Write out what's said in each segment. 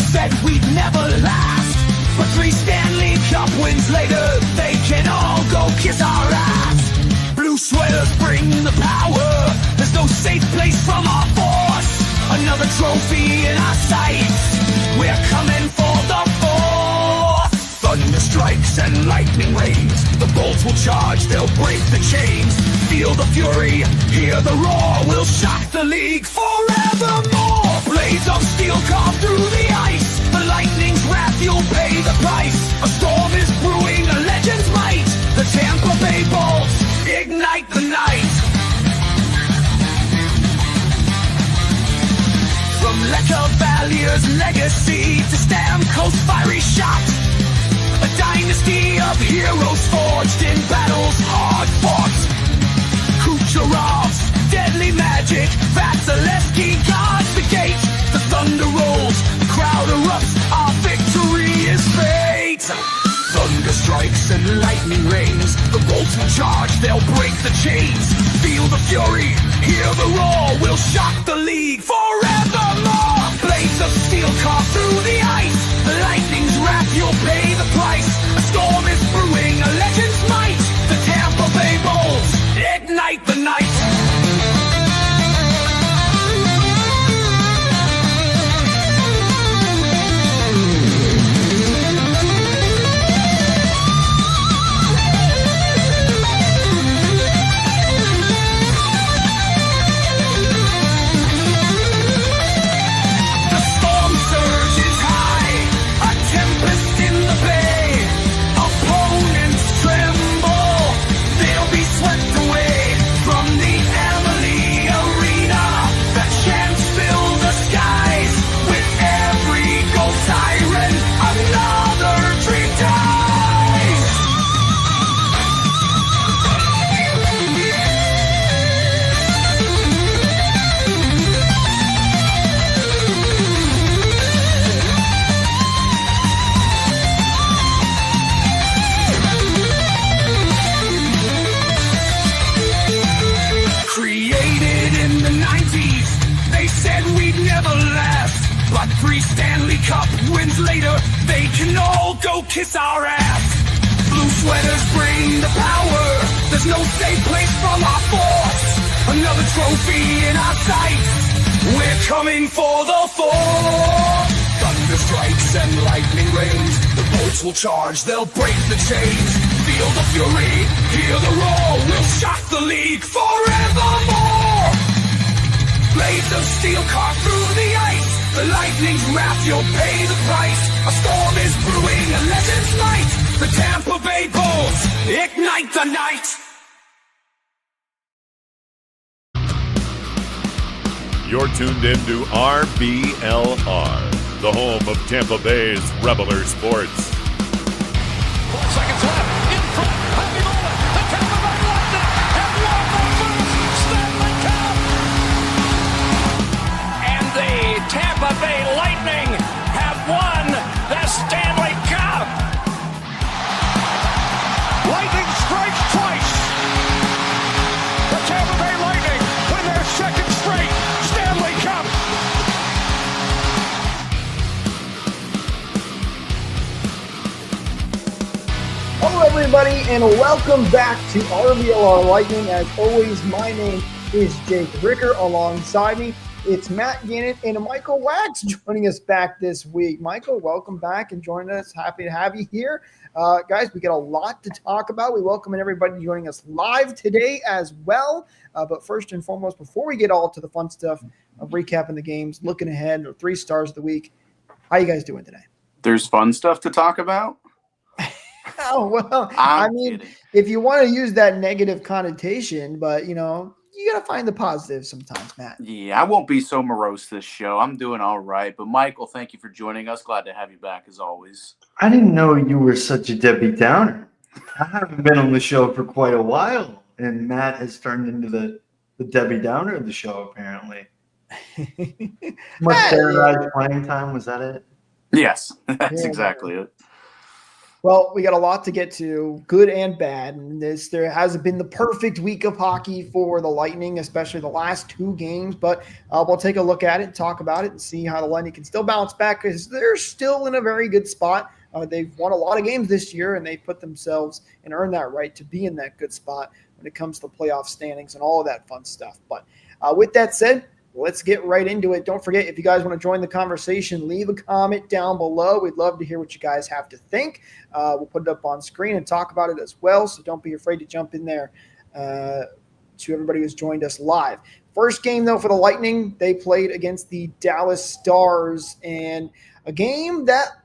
said we'd never last, but 3 Stanley Cup wins later, they can all go kiss our ass. Blue sweaters bring the power, there's no safe place from our force. Another trophy in our sights, we're coming for the fourth. Thunder strikes and lightning rains, the bolts will charge, they'll break the chains. Feel the fury, hear the roar, we'll shock the league forevermore. Blades of steel carve through the ice, the lightning's wrath, you'll pay the price. A storm is brewing, a legend's might, the Tampa Bay Bolts ignite the night. From Lecavalier's legacy to Stamkos' fiery shot, a dynasty of heroes forged in battles hard fought. Kucherov's deadly magic, Vasilevsky guards the gate. The thunder rolls, the crowd erupts, our victory is fate. Thunder strikes and lightning rains, the bolts will charge, they'll break the chains. Feel the fury, hear the roar, we'll shock the league forevermore. Blades of steel carve through the ice, the lightning's wrath, you'll pay the price. A storm is brewing, a legend's might, the Tampa Bay Bolts ignite the night. But 3 Stanley Cup wins later, they can all go kiss our ass. Blue sweaters bring the power, there's no safe place from our force. Another trophy in our sights, we're coming for the fourth. Thunder strikes and lightning rains, the bolts will charge, they'll break the chains. Feel the fury, hear the roar, we'll shock the league forevermore. Blades of steel carve through the ice, the lightning's wrath, you'll pay the price. A storm is brewing, a legend's might, the Tampa Bay Bolts ignite the night. You're tuned into RBLR, the home of Tampa Bay's Reveler Sports. 4 seconds left, in front, happy moment, the Tampa Bay Lightning have won the first Stanley Cup! And the Tampa Bay Lightning have won the Stanley Cup! Lightning strikes twice! The Tampa Bay Lightning win their second straight Stanley Cup! Hello everybody and welcome back to RBLR Lightning. As always, my name is Jake Ricker. Alongside me, it's Matt Gannett and Michael Wax joining us back this week. Michael, welcome back and joining us. Happy to have you here. Guys, we got a lot to talk about. We welcome everybody joining us live today as well. But first and foremost, before we get all to the fun stuff of recapping the games, looking ahead, or 3 stars of the week, how you guys doing today? There's fun stuff to talk about? Oh, well, I mean, kidding. if you want to use that negative connotation, but, you know, you got to find the positive sometimes, Matt. Yeah, I won't be so morose this show. I'm doing all right. But, Michael, thank you for joining us. Glad to have you back as always. I didn't know you were such a Debbie Downer. I haven't been on the show for quite a while, and Matt has turned into the Debbie Downer of the show, apparently. Much standardized playing time, was that it? Yes, that's Yeah. exactly it. Well, we got a lot to get to, good and bad. And there hasn't been the perfect week of hockey for the Lightning, especially the last 2 games. But we'll take a look at it, talk about it, and see how the Lightning can still bounce back because they're still in a very good spot. They've won a lot of games this year, and they put themselves and earned that right to be in that good spot when it comes to playoff standings and all of that fun stuff. But with that said, let's get right into it. Don't forget, if you guys want to join the conversation, leave a comment down below. We'd love to hear what you guys have to think. We'll put it up on screen and talk about it as well, so don't be afraid to jump in there to everybody who's joined us live. First game, though, for the Lightning, they played against the Dallas Stars, and a game that –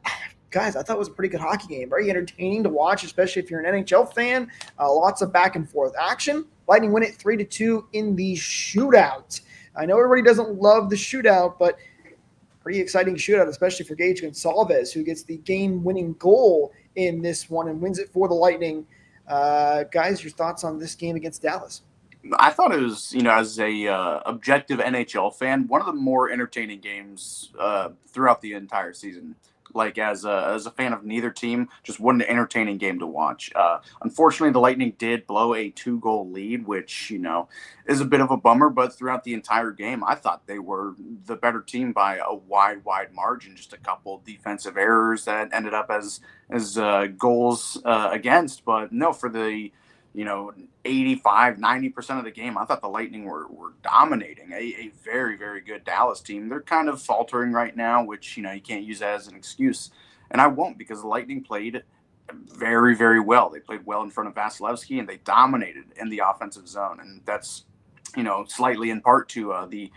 guys, I thought it was a pretty good hockey game. Very entertaining to watch, especially if you're an NHL fan. Lots of back and forth action. Lightning win it 3-2 in the shootout. I know everybody doesn't love the shootout, but pretty exciting shootout, especially for Gage Gonsalves, who gets the game-winning goal in this one and wins it for the Lightning. Guys, your thoughts on this game against Dallas? I thought it was, as a objective NHL fan, one of the more entertaining games throughout the entire season. Like as a fan of neither team, just what an entertaining game to watch. Unfortunately, the Lightning did blow a 2-goal lead, which, is a bit of a bummer. But throughout the entire game, I thought they were the better team by a wide margin. Just a couple defensive errors that ended up as goals against. But no, for the 85-90% of the game, I thought the Lightning were dominating a very, very good Dallas team. They're kind of faltering right now, which, you can't use that as an excuse. And I won't, because the Lightning played very, very well. They played well in front of Vasilevsky, and they dominated in the offensive zone. And that's, slightly in part to the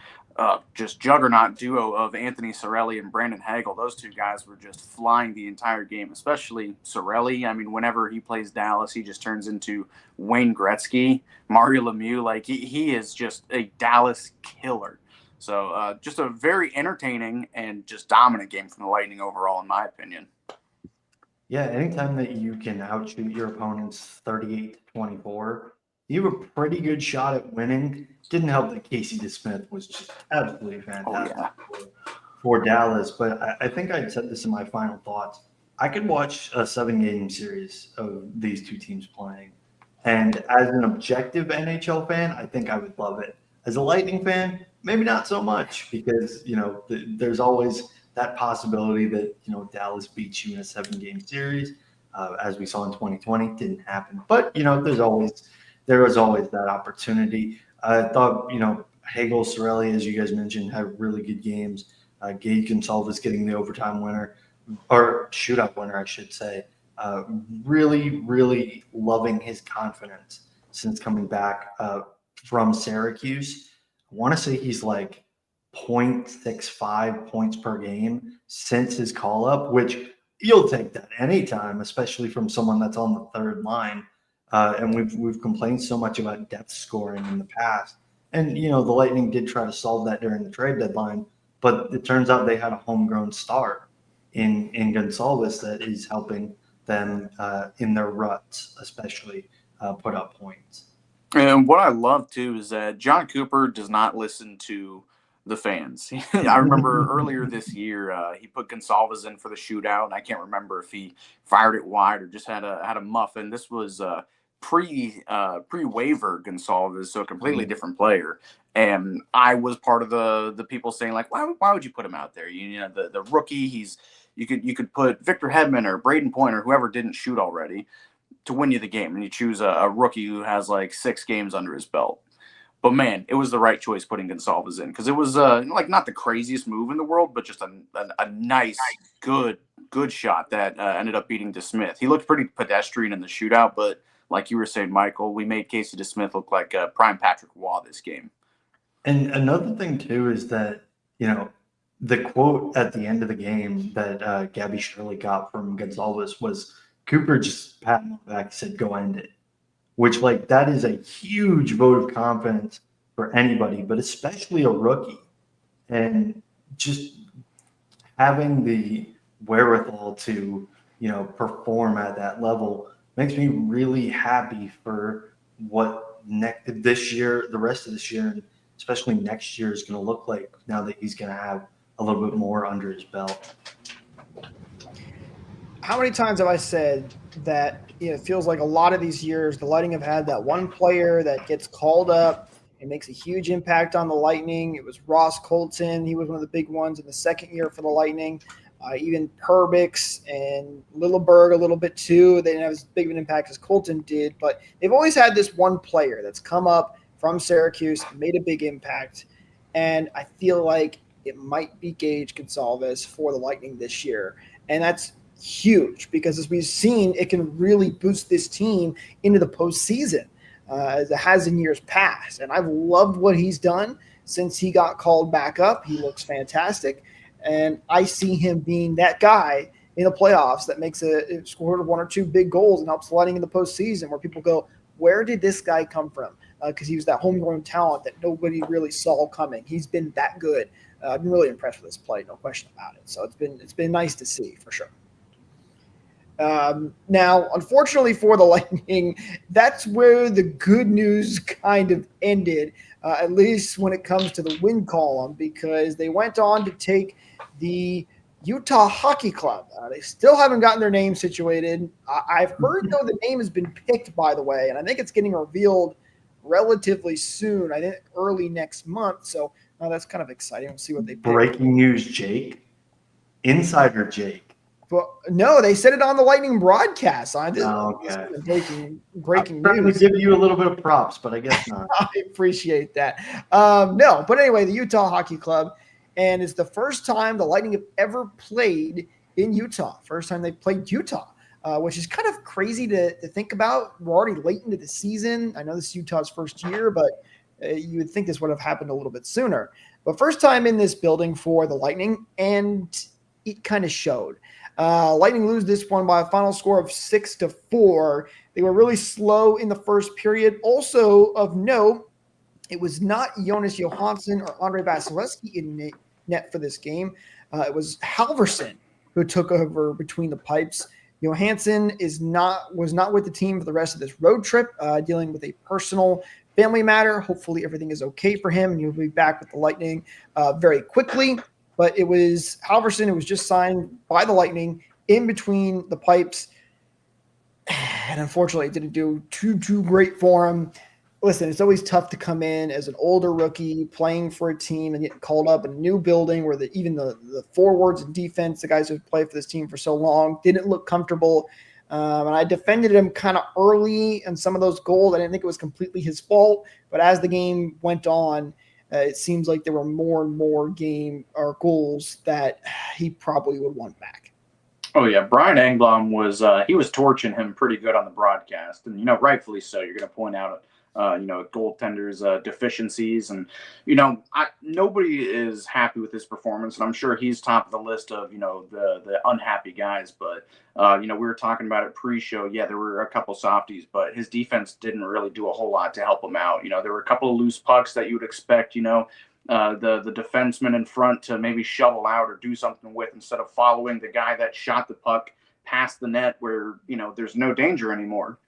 just juggernaut duo of Anthony Cirelli and Brandon Hagel. Those two guys were just flying the entire game, especially Cirelli. I mean, whenever he plays Dallas, he just turns into Wayne Gretzky, Mario Lemieux. Like, he is just a Dallas killer. So just a very entertaining and just dominant game from the Lightning overall, in my opinion. Yeah, anytime that you can outshoot your opponents 38-24, you have a pretty good shot at winning. Didn't help that Casey DeSmith was just absolutely fantastic for Dallas. But I think I'd said this in my final thoughts. I could watch a 7-game series of these two teams playing. And as an objective NHL fan, I think I would love it. As a Lightning fan, maybe not so much, because, there's always that possibility that, Dallas beats you in a 7-game series. As we saw in 2020, didn't happen. But, there was always that opportunity. I thought, Hagel, Cirelli, as you guys mentioned, had really good games. Gage Gonsalves getting the overtime winner, or shootout winner, I should say. Really, really loving his confidence since coming back from Syracuse. I want to say he's like 0.65 points per game since his call-up, which you'll take that anytime, especially from someone that's on the third line. And we've complained so much about depth scoring in the past. And, the Lightning did try to solve that during the trade deadline, but it turns out they had a homegrown star in Gonsalves that is helping them in their ruts, especially put up points. And what I love, too, is that John Cooper does not listen to the fans. I remember earlier this year, he put Gonsalves in for the shootout, and I can't remember if he fired it wide or just had a muffin. This was pre-waiver Gonsalves, so a completely different player. And I was part of the people saying, like, why would you put him out there? The rookie, you could put Victor Hedman or Braden Point or whoever didn't shoot already to win you the game, and you choose a rookie who has like 6 games under his belt. But man, it was the right choice putting Gonsalves in, because it was not the craziest move in the world, but just a nice, good shot that ended up beating DeSmith. He looked pretty pedestrian in the shootout, but like you were saying, Michael, we made Casey DeSmith look like prime Patrick Waugh this game. And another thing too is that the quote at the end of the game that Gabby Shirley got from Gonsalves was Cooper just patted him back and said, "Go end it." Which, that is a huge vote of confidence for anybody, but especially a rookie. And just having the wherewithal to, perform at that level makes me really happy for what this year, the rest of this year, and especially next year is going to look like now that he's going to have a little bit more under his belt. how many times have I said that it feels like a lot of these years the Lightning have had that one player that gets called up and makes a huge impact on the Lightning. It was Ross Colton. He was one of the big ones in the second year for the Lightning. Even Perbix and Lilleberg a little bit too. They didn't have as big of an impact as Colton did, but they've always had this one player that's come up from Syracuse, made a big impact, and I feel like it might be Gage Gonsalves for the Lightning this year. And that's huge because, as we've seen, it can really boost this team into the postseason as it has in years past. And I've loved what he's done since he got called back up. He looks fantastic. And I see him being that guy in the playoffs that makes scored one or two big goals and helps the Lightning in the postseason, where people go, where did this guy come from? Because he was that homegrown talent that nobody really saw coming. He's been that good. I've been really impressed with his play, no question about it. So it's been nice to see for sure. Now, unfortunately for the Lightning, that's where the good news kind of ended, at least when it comes to the win column, because they went on to take the Utah Hockey Club. They still haven't gotten their name situated. I've heard, though, the name has been picked, by the way, and I think it's getting revealed relatively soon. I think early next month. So that's kind of exciting. We'll see what they pick. Breaking news, Jake. Insider Jake. But no, they said it on the Lightning broadcast. Okay. Breaking I'm trying news. to give you a little bit of props, but I guess not. I appreciate that. No, but anyway, the Utah Hockey Club, and it's the first time the Lightning have ever played in Utah. First time they've played Utah, which is kind of crazy to think about. We're already late into the season. I know this is Utah's first year, but you would think this would have happened a little bit sooner. But first time in this building for the Lightning, and it kind of showed. Lightning lose this one by a final score of 6-4. They were really slow in the first period. Also of note, it was not Jonas Johansson or Andre Vasilevsky in net for this game. It was Halverson who took over between the pipes. Johansson was not with the team for the rest of this road trip, dealing with a personal family matter. Hopefully everything is okay for him, and he'll be back with the Lightning very quickly. But it was Halverson who was just signed by the Lightning in between the pipes. And unfortunately, it didn't do too great for him. Listen, it's always tough to come in as an older rookie playing for a team and get called up in a new building where even the forwards and defense, the guys who played for this team for so long, didn't look comfortable. And I defended him kind of early in some of those goals. I didn't think it was completely his fault. But as the game went on, it seems like there were more and more goals that he probably would want back. Oh yeah, Brian Engblom was torching him pretty good on the broadcast, and rightfully so. You're going to point out goaltenders' deficiencies, and nobody is happy with his performance, and I'm sure he's top of the list of the unhappy guys. But we were talking about it pre-show. Yeah, there were a couple softies, but his defense didn't really do a whole lot to help him out. There were a couple of loose pucks that you would expect the defenseman in front to maybe shovel out or do something with, instead of following the guy that shot the puck past the net where there's no danger anymore.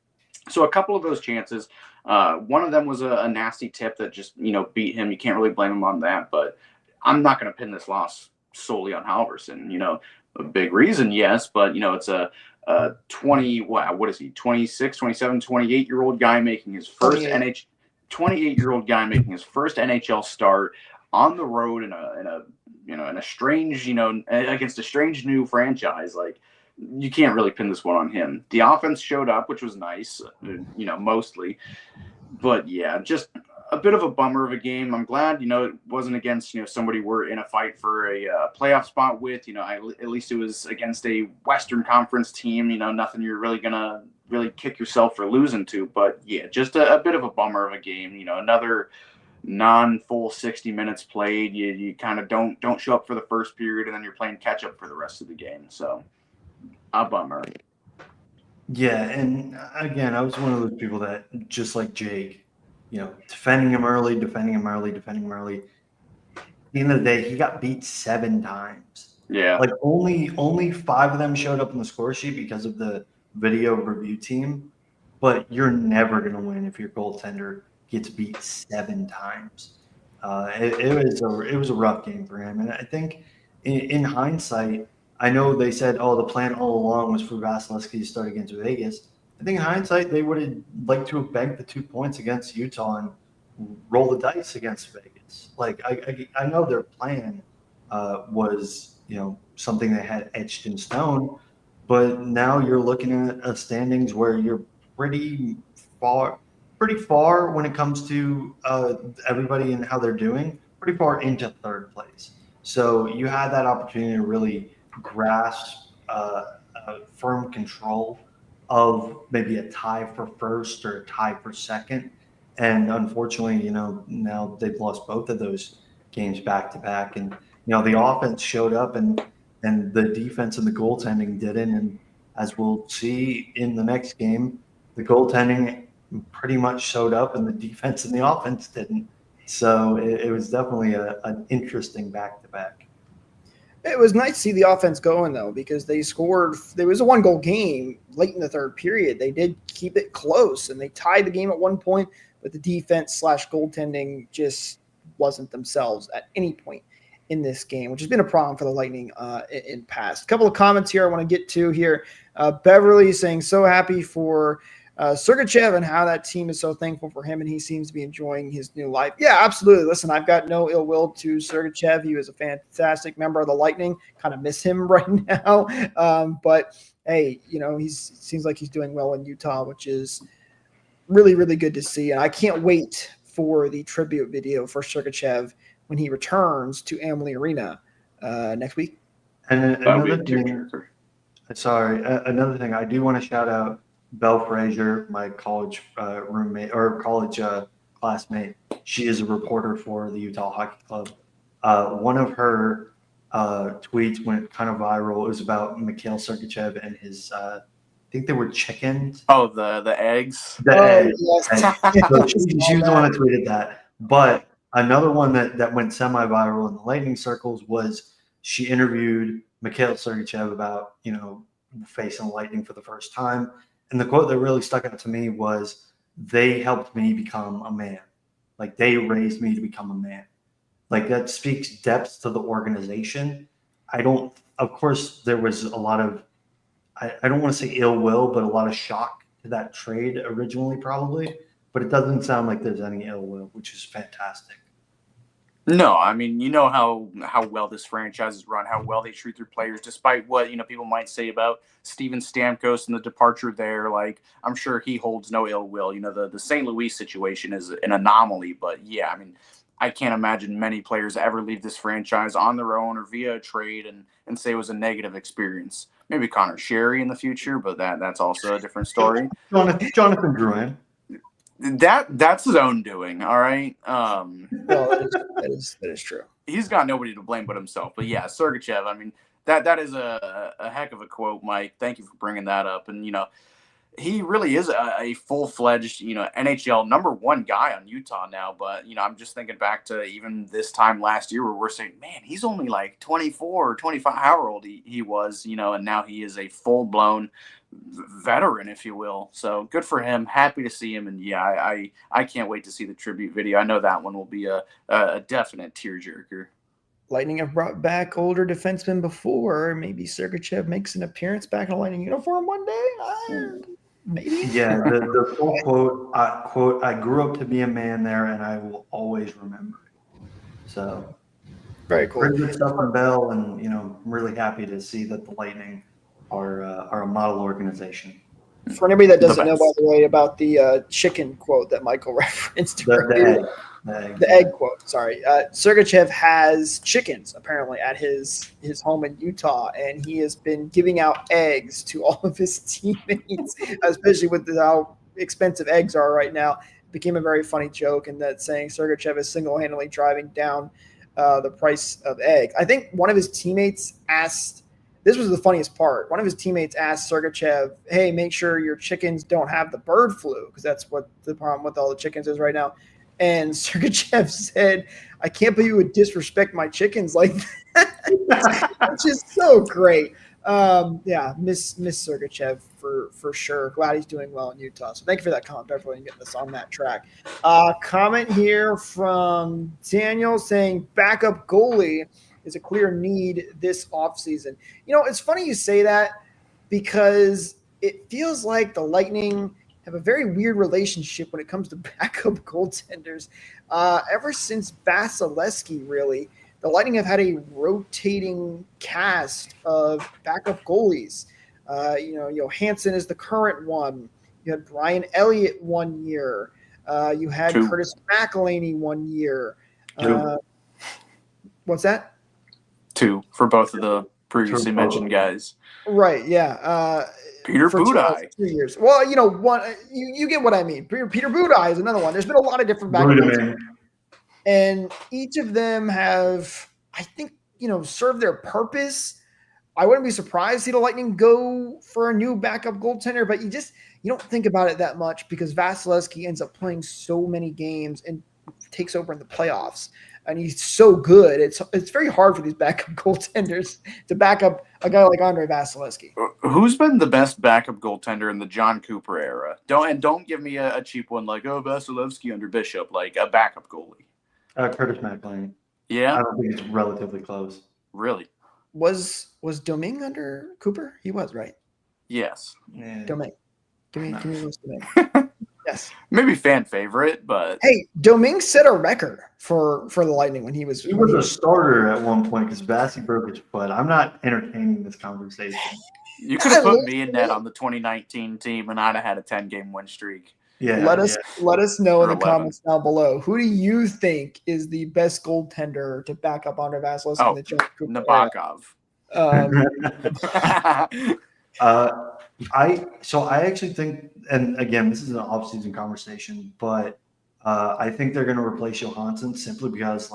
So a couple of those chances. One of them was a nasty tip that just, beat him. You can't really blame him on that, but I'm not going to pin this loss solely on Halverson. A big reason, yes, but, it's a 26, 27, 28-year-old guy making his first 28-year-old guy making his first NHL start on the road in a strange, against a strange new franchise. Like, you can't really pin this one on him. The offense showed up, which was nice, mostly. But yeah, just a bit of a bummer of a game. I'm glad, it wasn't against, somebody we're in a fight for a playoff spot with. At least it was against a Western Conference team, nothing you're really going to really kick yourself for losing to. But yeah, just a bit of a bummer of a game. Another non-full 60 minutes played. You kind of don't show up for the first period, and then you're playing catch up for the rest of the game. So a bummer. Yeah, and again, I was one of those people that, just like Jake, defending him early. At the end of the day, he got beat 7 times. Yeah. Like only 5 of them showed up in the score sheet because of the video review team. But you're never going to win if your goaltender gets beat 7 times. It was a rough game for him. And I think in hindsight, I know they said, oh, the plan all along was for Vasilevsky to start against Vegas. I think in hindsight, they would have liked to have banked the 2 points against Utah and roll the dice against Vegas. Like, I know their plan was, something they had etched in stone, but now you're looking at a standings where you're pretty far when it comes to everybody and how they're doing, pretty far into third place. So you had that opportunity to really grasp firm control of maybe a tie for first or a tie for second. And unfortunately, now they've lost both of those games back to back. And, the offense showed up and the defense and the goaltending didn't. And as we'll see in the next game, the goaltending pretty much showed up and the defense and the offense didn't. So it was definitely an interesting back to back. It was nice to see the offense going, though, because they scored. There was a 1-goal game late in the third period. They did keep it close, and they tied the game at one point, but the defense/goaltending just wasn't themselves at any point in this game, which has been a problem for the Lightning in past. A couple of comments here I want to get to here. Beverly saying, so happy for Sergachev and how that team is so thankful for him, and he seems to be enjoying his new life. Yeah, absolutely. Listen, I've got no ill will to Sergachev. He was a fantastic member of the Lightning. Kind of miss him right now. But, hey, he seems like he's doing well in Utah, which is really, really good to see. And I can't wait for the tribute video for Sergachev when he returns to Amalie Arena next week. And another thing, I do want to shout out Belle Frazier, my college roommate or college classmate. She is a reporter for the Utah Hockey Club. One of her tweets went kind of viral. It was about Mikhail Sergachev and his, I think they were chickens. Oh, the eggs. The eggs. Yes. So she was the one that tweeted that. But another one that went semi-viral in the Lightning circles was she interviewed Mikhail Sergachev about, facing Lightning for the first time. And the quote that really stuck out to me was, they helped me become a man. Like, they raised me to become a man. Like, that speaks depth to the organization. Of course, there was a lot of, I don't want to say ill will, but a lot of shock to that trade originally, probably. But it doesn't sound like there's any ill will, which is fantastic. No, I mean, how well this franchise is run, how well they treat their players, despite what, people might say about Steven Stamkos and the departure there. Like, I'm sure he holds no ill will. The St. Louis situation is an anomaly, but yeah, I mean, I can't imagine many players ever leave this franchise on their own or via a trade and say it was a negative experience. Maybe Connor Sherry in the future, but that's also a different story. Jonathan Drouin. That's his own doing, all right? Well, that is true. He's got nobody to blame but himself. But yeah, Sergachev, I mean, that is a heck of a quote, Mike. Thank you for bringing that up. And, he really is a full-fledged, NHL #1 guy on Utah now. But, I'm just thinking back to even this time last year where we're saying, man, he's only like 24 or 25, however old he was, and now he is a full-blown veteran, if you will. So good for him. Happy to see him. And yeah, I can't wait to see the tribute video. I know that one will be a definite tearjerker. Lightning have brought back older defensemen before. Maybe Sergachev makes an appearance back in a Lightning uniform one day. Maybe. Yeah, the full quote, I grew up to be a man there, and I will always remember it. So very cool. Pretty good stuff from Bell, and I'm really happy to see that the Lightning are a model organization. For anybody that doesn't know, by the way, about the chicken quote that Michael referenced earlier, the egg quote. Sorry, Sergachev has chickens apparently at his home in Utah, and he has been giving out eggs to all of his teammates, especially with how expensive eggs are right now. It became a very funny joke, and that saying Sergachev is single-handedly driving down the price of eggs. I think one of his teammates asked. This was the funniest part. One of his teammates asked Sergachev, hey, make sure your chickens don't have the bird flu, because that's what the problem with all the chickens is right now. And Sergachev said, I can't believe you would disrespect my chickens like that, which is so great. Miss Sergachev for sure. Glad he's doing well in Utah. So thank you for that comment, Beverly, and getting us on that track. Comment here from Daniel saying backup goalie is a clear need this offseason. It's funny you say that because it feels like the Lightning have a very weird relationship when it comes to backup goaltenders. Ever since Vasilevsky, really, the Lightning have had a rotating cast of backup goalies. Johansson is the current one. You had Brian Elliott 1 year. You had Two. Curtis McElhinney 1 year. Two. What's that? 2 for both of the previously Two. mentioned guys. Right, yeah. Peter For Budaj. 2 years. Well, one you get what I mean. Peter Budaj is another one. There's been a lot of different backup goalies. And each of them have, I think, served their purpose. I wouldn't be surprised to see the Lightning go for a new backup goaltender, but you don't think about it that much because Vasilevsky ends up playing so many games and takes over in the playoffs. And he's so good. It's very hard for these backup goaltenders to back up a guy like Andre Vasilevsky. Who's been the best backup goaltender in the John Cooper era? Don't give me a cheap one like, Vasilevsky under Bishop, like a backup goalie. Curtis McElhinney. Yeah, I don't think it's relatively close. really. Was Domingue under Cooper? He was, right? Yes, Yeah. Domingue. Give me Louis Domingue. Yes. maybe fan favorite, but Hey, Domingue set a record for the Lightning when he was. He was a starter at one point because Bassey broke his foot. I'm not entertaining this conversation. you could have put me in net on the 2019 team, and I'd have had a 10-game win streak. Yeah. Let us know in the 11. comments down below. Who do you think is the best goaltender to back up Andre Vasilevsky in the John Cooper era? Nabokov. I actually think, and again, this is an off-season conversation, but I think they're going to replace Johansson simply because,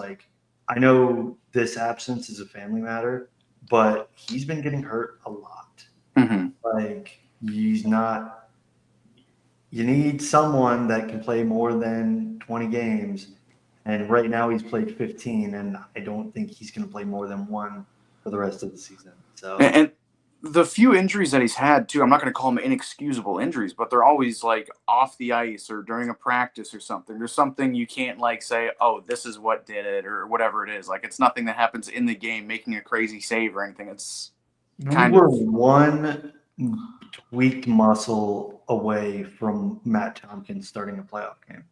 I know this absence is a family matter, but he's been getting hurt a lot. Mm-hmm. He's not. You need someone that can play more than 20 games, and right now he's played 15, and I don't think he's going to play more than one for the rest of the season. So And the few injuries that he's had too, I'm not going to call them inexcusable injuries, but they're always off the ice or during a practice or something. There's something you can't say, oh, this is what did it or whatever it is. It's nothing that happens in the game, making a crazy save or anything. It's kind we're of one tweaked muscle away from Matt Tompkins starting a playoff game.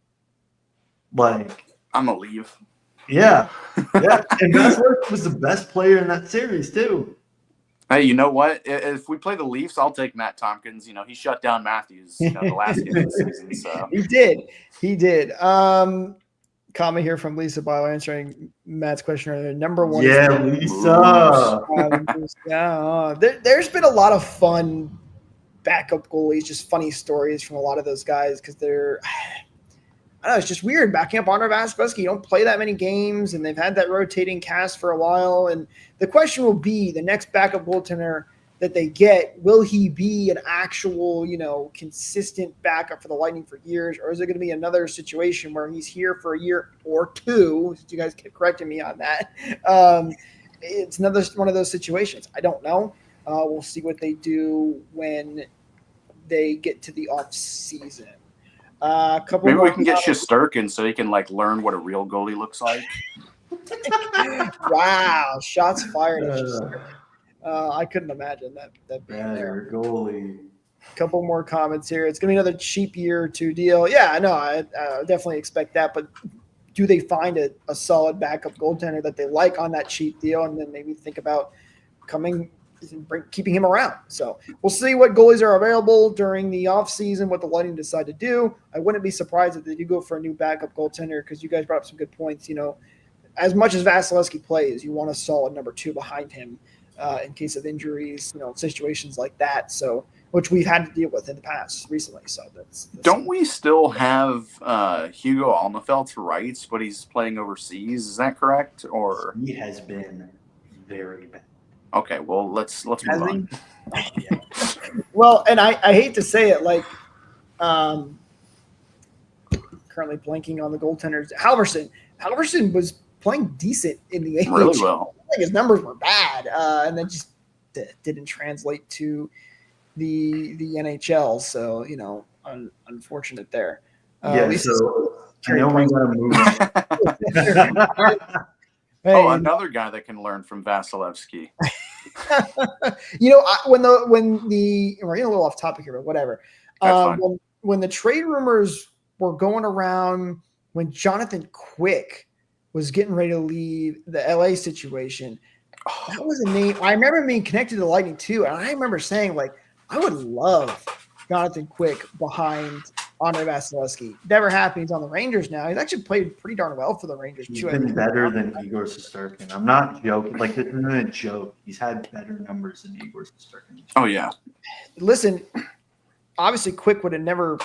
I'm gonna leave. Yeah. And Vasilevsky was the best player in that series too. Hey, you know what? If we play the Leafs, I'll take Matt Tompkins. He shut down Matthews the last game of the season. So He did. Comment here from Lisa Bio answering Matt's question earlier. Number one. Yeah, Lisa. There's been a lot of fun backup goalies, just funny stories from a lot of those guys because I don't know, it's just weird backing up Andre Vasilevsky. You don't play that many games, and they've had that rotating cast for a while. And the question will be, the next backup goaltender that they get, will he be an actual, consistent backup for the Lightning for years, or is it going to be another situation where he's here for a year or two? You guys kept correcting me on that. It's another one of those situations. I don't know. We'll see what they do when they get to the off season. Maybe we can get Shesterkin so he can learn what a real goalie looks like. Wow, shots fired at Shesterkin. I couldn't imagine that being there. Goalie. Couple more comments here. It's gonna be another cheap year or two deal. Yeah, no, I definitely expect that. But do they find a solid backup goaltender that they like on that cheap deal, and then maybe think about keeping him around? So we'll see what goalies are available during the offseason, what the Lightning decide to do. I wouldn't be surprised if they do go for a new backup goaltender because you guys brought up some good points. As much as Vasilevsky plays, you want a solid number two behind him in case of injuries, situations like that. So, which we've had to deal with in the past recently. So that's Don't we still have Hugo Alnefelt rights, but he's playing overseas? Is that correct? Or He has been very bad. okay, well let's move on. Well, and I hate to say it, currently blanking on the goaltenders. Halverson was playing decent in the AHL. Really well. His numbers were bad, and then just didn't translate to the NHL. So unfortunate there. So I know we got to move on. Oh, And, another guy that can learn from Vasilevsky. when the we're getting a little off topic here, but whatever. That's fine. When the trade rumors were going around, when Jonathan Quick was getting ready to leave the LA situation, that was a name. I remember being connected to the Lightning too, and I remember saying, like, I would love Jonathan Quick behind Andre Vasilevsky. Never happened. He's on the Rangers now. He's actually played pretty darn well for the Rangers He's too. been better than Igor Shesterkin. I'm not joking. Like, this isn't a joke. He's had better numbers than Igor Shesterkin. Oh yeah. Listen, obviously Quick would have never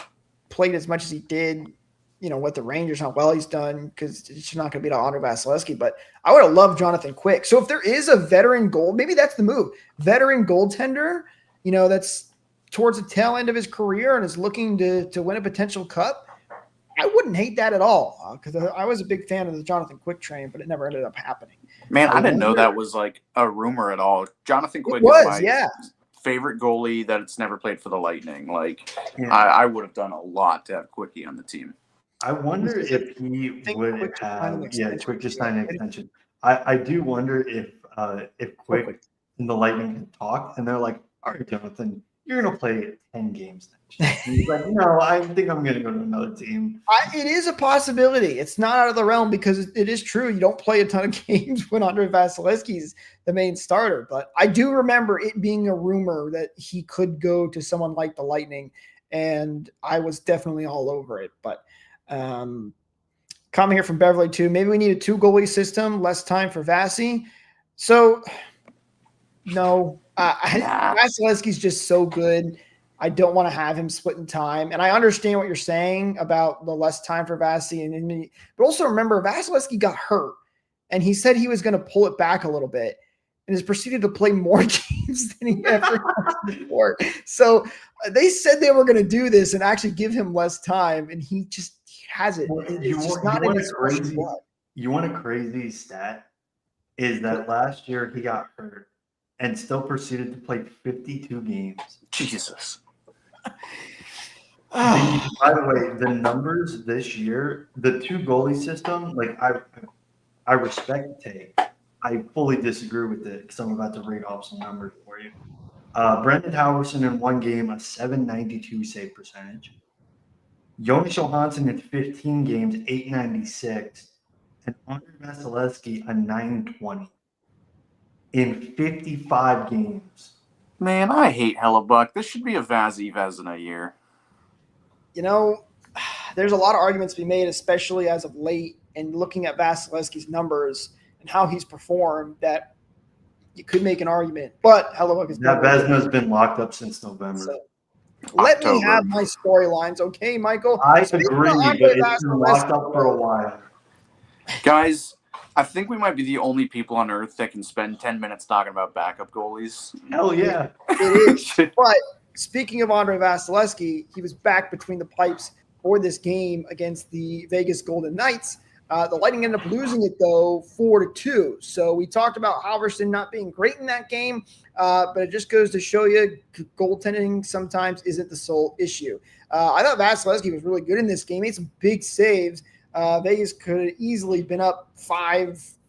played as much as he did, with the Rangers, how well he's done, because it's not going to beat Andre Vasilevsky. But I would have loved Jonathan Quick. So if there is a veteran goal, maybe that's the move. Veteran goaltender, that's towards the tail end of his career and is looking to win a potential cup. I wouldn't hate that at all, because I was a big fan of the Jonathan Quick train, but it never ended up happening. Man, I didn't know that was like a rumor at all. Jonathan Quick is my favorite goalie that's never played for the Lightning. Like, I would have done a lot to have Quickie on the team. I wonder if he would have. Quick just signed an extension. I do wonder if Quick and the Lightning can talk, and they're like, "All right, Jonathan, you're gonna play 10 games next year." And he's like, "No, I think I'm gonna go to another team." It is a possibility. It's not out of the realm, because it is true. You don't play a ton of games when Andre Vasilevsky's the main starter. But I do remember it being a rumor that he could go to someone like the Lightning, and I was definitely all over it. But comment here from Beverly too. Maybe we need a 2 goalie system, less time for Vasi. So no, Vasilevsky's just so good. I don't want to have him splitting time. And I understand what you're saying about the less time for Vasi. But also remember, Vasilevsky got hurt, and he said he was going to pull it back a little bit, and has proceeded to play more games than he ever has before. So they said they were going to do this and actually give him less time, and he has it. It's just not in his blood. You want a crazy stat? Is that last year he got hurt and still proceeded to play 52 games. Jesus. By the way, the numbers this year, the 2 goalie system, like, I respect the take. I fully disagree with it, because I'm about to read off some numbers for you. Brendan Halverson in 1 game, a .792 save percentage. Jonas Johansson in 15 games, .896. And Andre Vasilevsky, a .920 in 55 games. Man, I hate Hellebuck. This should be a Vezina year. There's a lot of arguments to be made, especially as of late, and looking at Vasilevsky's numbers and how he's performed, that you could make an argument. But Hellebuck is Vezina's been locked up since November. So, let me have my storylines, okay, Michael? I agree, but it's been locked up for a while. Guys, I think we might be the only people on earth that can spend 10 minutes talking about backup goalies. Hell yeah. It is. But speaking of Andre Vasilevsky, he was back between the pipes for this game against the Vegas Golden Knights. The Lightning ended up losing it, though, 4-2. So we talked about Halverson not being great in that game, but it just goes to show you goaltending sometimes isn't the sole issue. I thought Vasilevsky was really good in this game. He made some big saves. Vegas could have easily been up 5-4,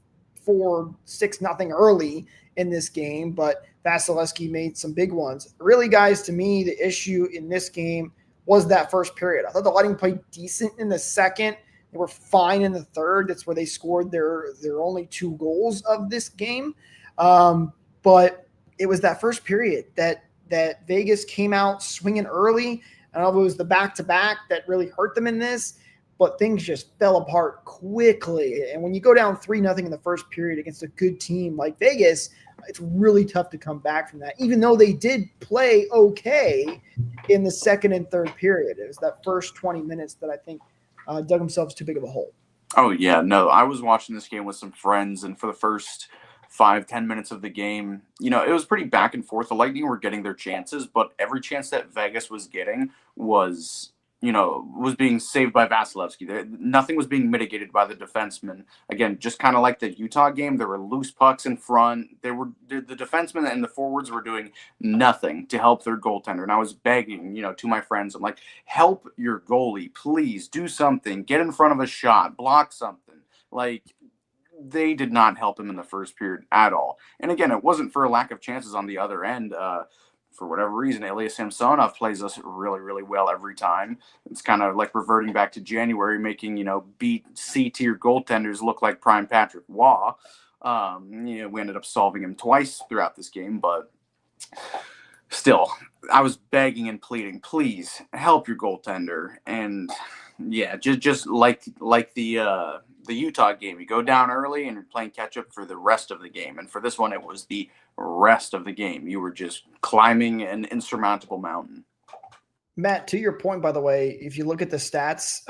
6-0 early in this game, but Vasilevsky made some big ones. Really, guys, to me, the issue in this game was that first period. I thought the Lightning played decent in the second. They were fine in the third. That's where they scored their only 2 goals of this game. But it was that first period that Vegas came out swinging early. I don't know if it was the back-to-back that really hurt them in this, but things just fell apart quickly. And when you go down 3-0 in the first period against a good team like Vegas, it's really tough to come back from that, even though they did play okay in the second and third period. It was that first 20 minutes that I think dug themselves too big of a hole. Oh, yeah. No, I was watching this game with some friends, and for the first 5-10 minutes of the game, it was pretty back and forth. The Lightning were getting their chances, but every chance that Vegas was getting was being saved by Vasilevsky. Nothing was being mitigated by the defensemen. Again, just kind of like the Utah game, there were loose pucks in front. The defensemen and the forwards were doing nothing to help their goaltender. And I was begging, to my friends, I'm like, help your goalie, please do something. Get in front of a shot, block something. Like, they did not help him in the first period at all. And again, it wasn't for a lack of chances on the other end. For whatever reason, Ilya Samsonov plays us really, really well every time. It's kind of like reverting back to January, making, beat C-tier goaltenders look like prime Patrick Waugh. We ended up solving him twice throughout this game, but still, I was begging and pleading, please help your goaltender. And yeah, just like the Utah game, you go down early and you're playing catch up for the rest of the game. And for this one, it was the rest of the game. You were just climbing an insurmountable mountain. Matt, to your point, by the way, if you look at the stats,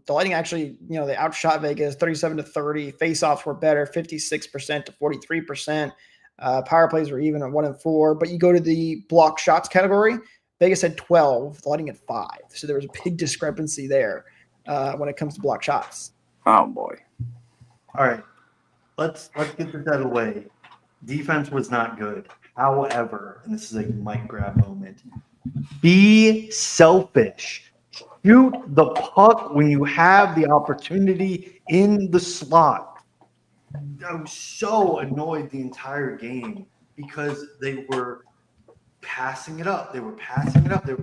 the Lightning actually, they outshot Vegas 37-30. Faceoffs were better, 56% to 43%. Power plays were even at 1-4. But you go to the block shots category, Vegas had 12, the Lightning had 5. So there was a big discrepancy there when it comes to block shots. Oh boy! All right, let's get this out of the way. Defense was not good. However, and this is a mic grab moment, be selfish. Shoot the puck when you have the opportunity in the slot. I was so annoyed the entire game because they were passing it up. They were passing it up. They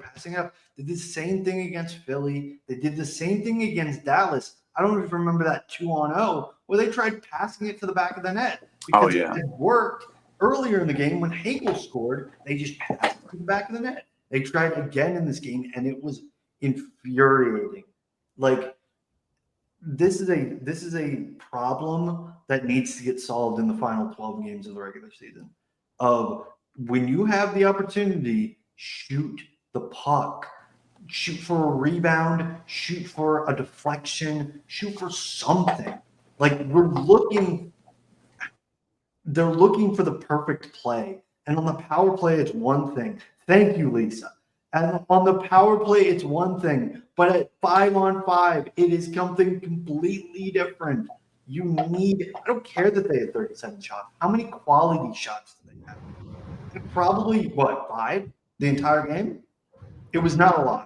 did the same thing against Philly. They did the same thing against Dallas. I don't even remember that 2-on-0 where they tried passing it to the back of the net because it had worked earlier in the game when Hagel scored. They just passed it to the back of the net. They tried again in this game, and it was infuriating. Like, this is a problem that needs to get solved in the final 12 games of the regular season. Of when you have the opportunity, shoot the puck. Shoot for a rebound, shoot for a deflection, shoot for something. Like, they're looking for the perfect play. And on the power play, it's one thing. Thank you, Lisa. And on the power play, it's one thing. But at 5-on-5, it is something completely different. I don't care that they had 37 shots. How many quality shots do they have? Probably, 5? The entire game? It was not a lot.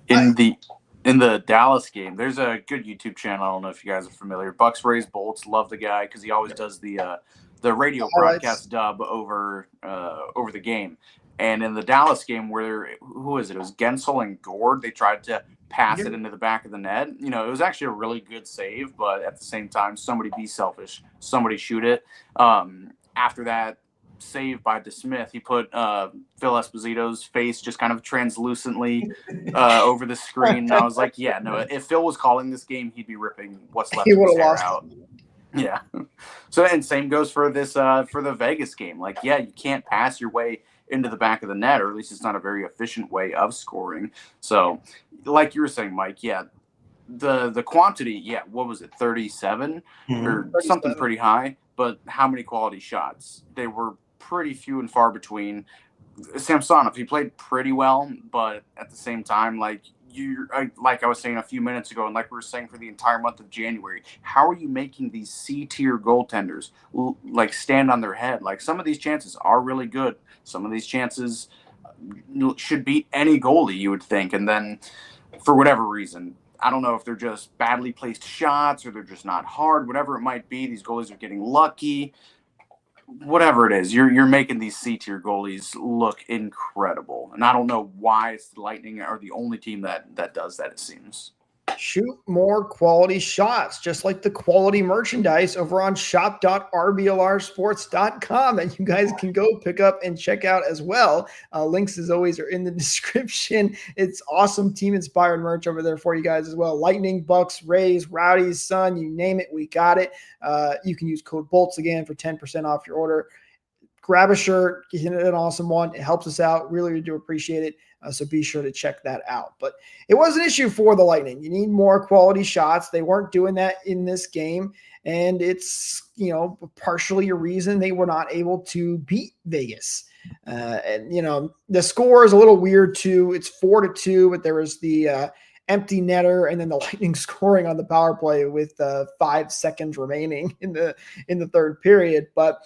In the Dallas game, there's a good YouTube channel. I don't know if you guys are familiar. Bucks Rays Bolts. Love the guy because he always does the radio broadcast dub over the game. And in the Dallas game, who was it? It was Gensel and Gord. They tried to pass it into the back of the net. It was actually a really good save, but at the same time, somebody be selfish. Somebody shoot it. After that save by DeSmith, he put Phil Esposito's face just kind of translucently over the screen. And I was like, yeah, no, if Phil was calling this game, he'd be ripping what's left of his hair out. Yeah. So, and same goes for this for the Vegas game. Like, yeah, you can't pass your way into the back of the net, or at least it's not a very efficient way of scoring. So, like you were saying, Mike, yeah, the quantity, yeah, what was it, 37 or 37. Something pretty high, but how many quality shots? They were pretty few and far between. Samsonov, he played pretty well, but at the same time, like I was saying a few minutes ago, and like we were saying for the entire month of January, how are you making these C-tier goaltenders like stand on their head? Like, some of these chances are really good. Some of these chances should beat any goalie, you would think. And then for whatever reason, I don't know if they're just badly placed shots or they're just not hard, whatever it might be. These goalies are getting lucky. Whatever it is, you're making these C-tier goalies look incredible. And I don't know why the Lightning are the only team that does that, it seems. Shoot more quality shots, just like the quality merchandise over on shop.rblrsports.com that you guys can go pick up and check out as well. Links, as always, are in the description. It's awesome team-inspired merch over there for you guys as well. Lightning, Bucks, Rays, Rowdies, Sun, you name it, we got it. You can use code BOLTS again for 10% off your order. Grab a shirt, get an awesome one. It helps us out. Really do appreciate it. So be sure to check that out. But it was an issue for the Lightning. You need more quality shots. They weren't doing that in this game. And it's, partially a reason they were not able to beat Vegas. And the score is a little weird too. It's 4-2, but there was the empty netter and then the Lightning scoring on the power play with 5 seconds remaining in the third period. But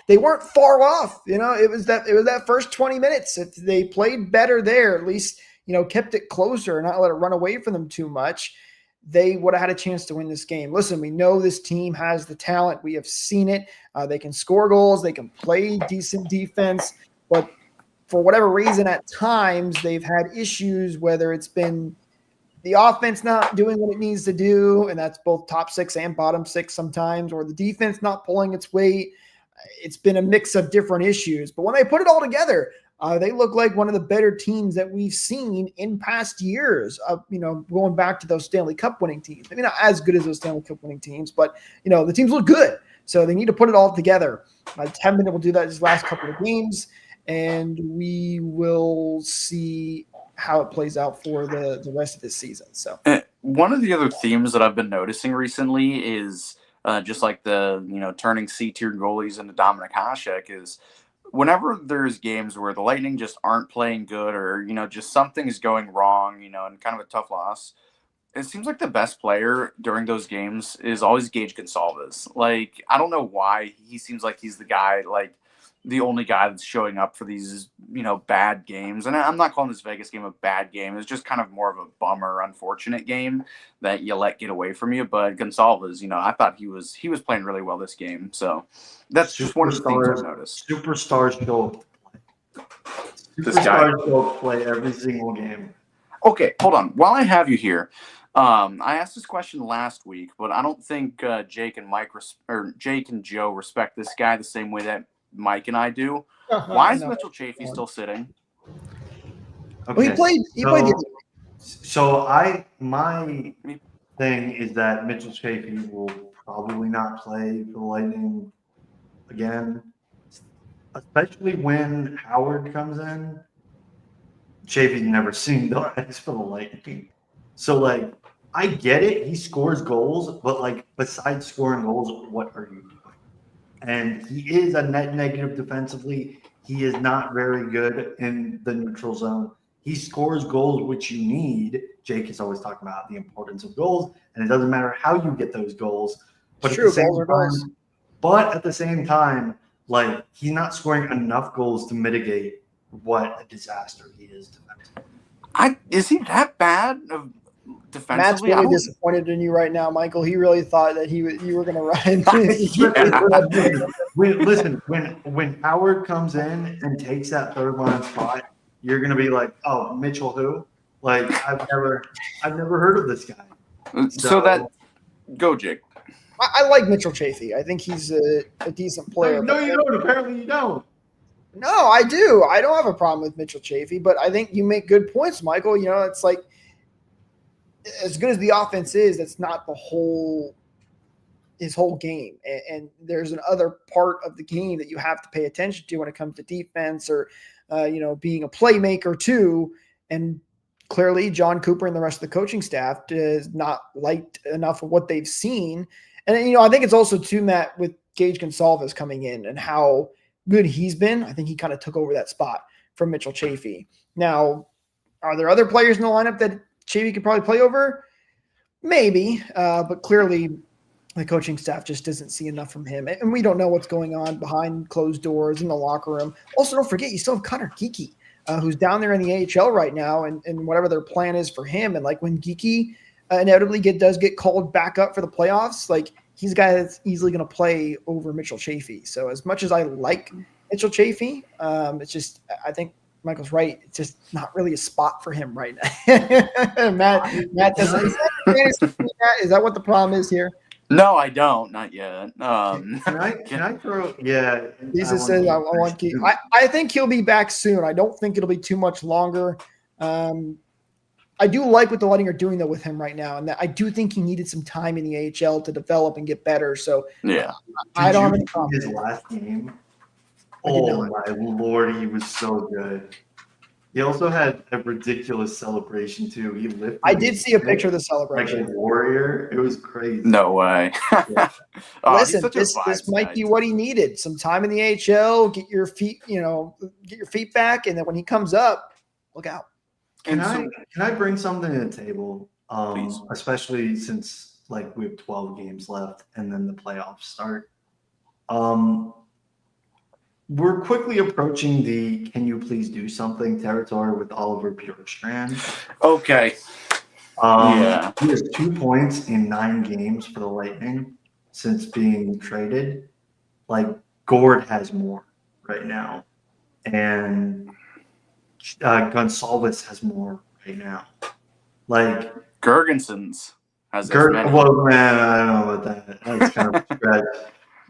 they weren't far off. It was that first 20 minutes. If they played better there, at least, kept it closer and not let it run away from them too much, they would have had a chance to win this game. Listen, we know this team has the talent. We have seen it. They can score goals. They can play decent defense. But for whatever reason, at times, they've had issues, whether it's been the offense not doing what it needs to do, and that's both top six and bottom six sometimes, or the defense not pulling its weight. It's been a mix of different issues. But when they put it all together, they look like one of the better teams that we've seen in past years, going back to those Stanley Cup winning teams. I mean, not as good as those Stanley Cup winning teams, but, the teams look good. So they need to put it all together. 10 minutes will do that these last couple of games, and we will see how it plays out for the rest of this season. So one of the other themes that I've been noticing recently is just like the, turning C-tier goalies into Dominik Hasek is – whenever there's games where the Lightning just aren't playing good or, just something is going wrong, and kind of a tough loss, it seems like the best player during those games is always Gage Gonsalves. Like, I don't know why he seems like he's the guy, like the only guy that's showing up for these, bad games. And I'm not calling this Vegas game a bad game. It's just kind of more of a bummer, unfortunate game that you let get away from you. But Gonsalves, I thought he was playing really well this game. So that's just one of the things I've noticed. Superstars show up play every single game. Okay, hold on. While I have you here, I asked this question last week, but I don't think Jake and Joe respect this guy the same way that Mike and I do. Why is Mitchell Chaffee still sitting? Okay. Well, he played. My thing is that Mitchell Chaffee will probably not play for the Lightning again, especially when Howard comes in. Chaffee's never seen the ice for the Lightning, so I get it. He scores goals, but besides scoring goals, what are you doing? And he is a net negative defensively. He is not very good in the neutral zone. He scores goals, which you need. Jake is always talking about the importance of goals, and it doesn't matter how you get those goals. But at the same time, he's not scoring enough goals to mitigate what a disaster he is defensively. Is he that bad? Defensively, Matt's really disappointed in you right now, Michael. He really thought that you were going to run. Listen, when Howard comes in and takes that third line spot, you're going to be like, "Oh, Mitchell, who? I've never heard of this guy." So that go, Jake. I like Mitchell Chaffee. I think he's a decent player. No, you don't. Apparently, you don't. No, I do. I don't have a problem with Mitchell Chaffee, but I think you make good points, Michael. It's like, as good as the offense is, that's not his whole game. And there's another part of the game that you have to pay attention to when it comes to defense or, being a playmaker too. And clearly John Cooper and the rest of the coaching staff does not liked enough of what they've seen. And, I think it's also too, Matt, with Gage Gonsalves coming in and how good he's been. I think he kind of took over that spot from Mitchell Chaffee. Now, are there other players in the lineup that Chaffee could probably play over? Maybe, but clearly the coaching staff just doesn't see enough from him. And we don't know what's going on behind closed doors in the locker room. Also, don't forget, you still have Connor Geekie, who's down there in the AHL right now, and whatever their plan is for him. And when Geekie inevitably does get called back up for the playoffs, he's a guy that's easily going to play over Mitchell Chaffee. So as much as I like Mitchell Chaffee, it's just, I think Michael's right. It's just not really a spot for him right now. Matt doesn't. Is that what the problem is here? No, I don't. Not yet. Can I throw? Yeah. Jesus says I want Keith. I think he'll be back soon. I don't think it'll be too much longer. I do like what the Lightning are doing though with him right now, and I do think he needed some time in the AHL to develop and get better. So yeah, I don't have any problem. His last game. Oh my Lord, he was so good. He also had a ridiculous celebration too. He lifted. I did see a picture of the celebration. Like a warrior. It was crazy. No way. Yeah. Listen, this might be what he needed. Some time in the AHL, get your feet back, and then when he comes up, look out. Can I bring something to the table? Please. Especially since we have 12 games left and then the playoffs start. We're quickly approaching the "can you please do something" territory with Oliver Bjorkstrand. Okay. Yeah. He has 2 points in 9 games for the Lightning since being traded. Like, Gord has more right now. And Gonsalves has more right now. Like, Gergensons has as many. well, man, I don't know about that. That's kind of a stretch.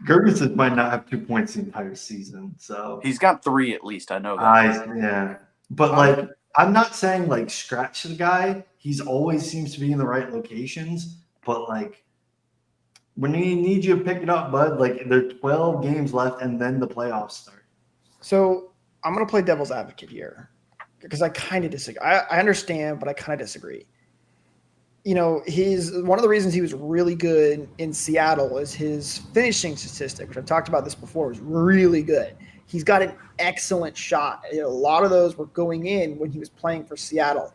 Gergensen might not have 2 points the entire season, so He's got 3 at least. I know that. yeah. But like, I'm not saying like scratch the guy. He's always seems to be in the right locations. But like, when he needs you to pick it up, bud, like there are 12 games left, and then the playoffs start. So I'm going to play devil's advocate here because I kind of disagree. I understand, but I kind of disagree. You know, one of the reasons he was really good in Seattle is his finishing statistic, which I've talked about this before, was really good. He's got an excellent shot. A lot of those were going in when he was playing for Seattle.